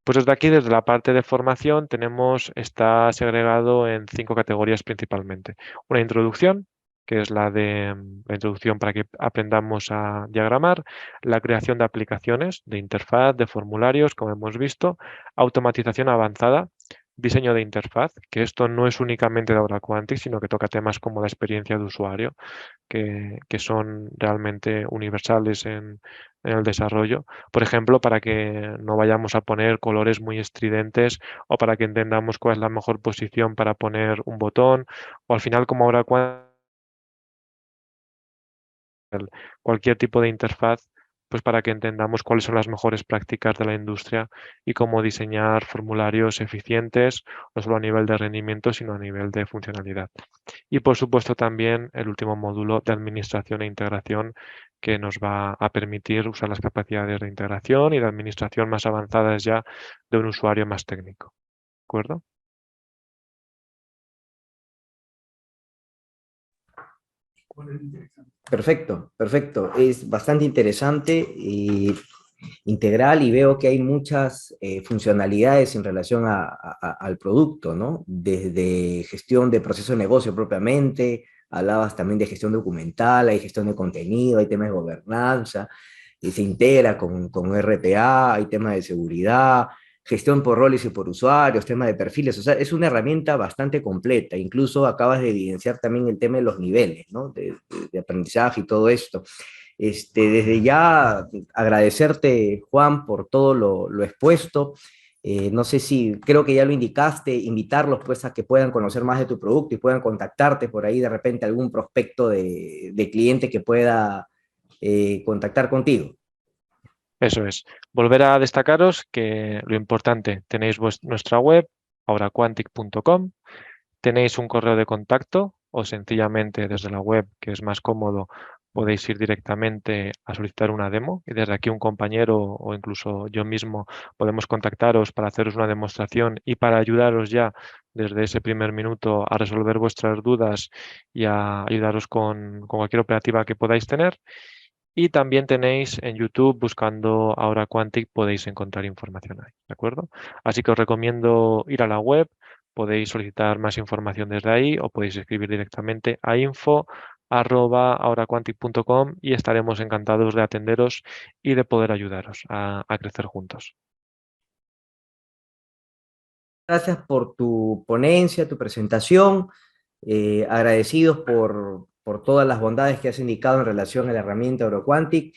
Pues desde aquí, desde la parte de formación, está segregado en 5 categorías principalmente. Una introducción, que es la introducción para que aprendamos a diagramar, la creación de aplicaciones, de interfaz, de formularios, como hemos visto, automatización avanzada, diseño de interfaz, que esto no es únicamente de AuraQuantic, sino que toca temas como la experiencia de usuario, que son realmente universales en el desarrollo. Por ejemplo, para que no vayamos a poner colores muy estridentes o para que entendamos cuál es la mejor posición para poner un botón o al final como ahora cualquier tipo de interfaz, pues para que entendamos cuáles son las mejores prácticas de la industria y cómo diseñar formularios eficientes, no solo a nivel de rendimiento, sino a nivel de funcionalidad. Y por supuesto también el último módulo de administración e integración que nos va a permitir usar las capacidades de integración y de administración más avanzadas ya de un usuario más técnico. ¿De acuerdo? Perfecto, perfecto. Es bastante interesante y integral y veo que hay muchas funcionalidades en relación al producto, ¿no? Desde gestión de proceso de negocio propiamente, hablabas también de gestión documental, hay gestión de contenido, hay temas de gobernanza, y se integra con RPA, hay temas de seguridad, gestión por roles y por usuarios, tema de perfiles, o sea, es una herramienta bastante completa, incluso acabas de evidenciar también el tema de los niveles, ¿no? De aprendizaje y todo esto. Desde ya agradecerte, Juan, por todo lo expuesto. No sé si, creo que ya lo indicaste, invitarlos pues a que puedan conocer más de tu producto y puedan contactarte por ahí de repente algún prospecto de cliente que pueda contactar contigo. Eso es. Volver a destacaros que lo importante, tenéis nuestra web, auraquantic.com, tenéis un correo de contacto o sencillamente desde la web, que es más cómodo, podéis ir directamente a solicitar una demo y desde aquí un compañero o incluso yo mismo podemos contactaros para haceros una demostración y para ayudaros ya desde ese primer minuto a resolver vuestras dudas y a ayudaros con cualquier operativa que podáis tener. Y también tenéis en YouTube, buscando Aura Quantic, podéis encontrar información ahí, ¿de acuerdo? Así que os recomiendo ir a la web, podéis solicitar más información desde ahí o podéis escribir directamente a info@auraquantic.com y estaremos encantados de atenderos y de poder ayudaros a crecer juntos. Gracias por tu ponencia, tu presentación, agradecidos por todas las bondades que has indicado en relación a la herramienta AuroQuantic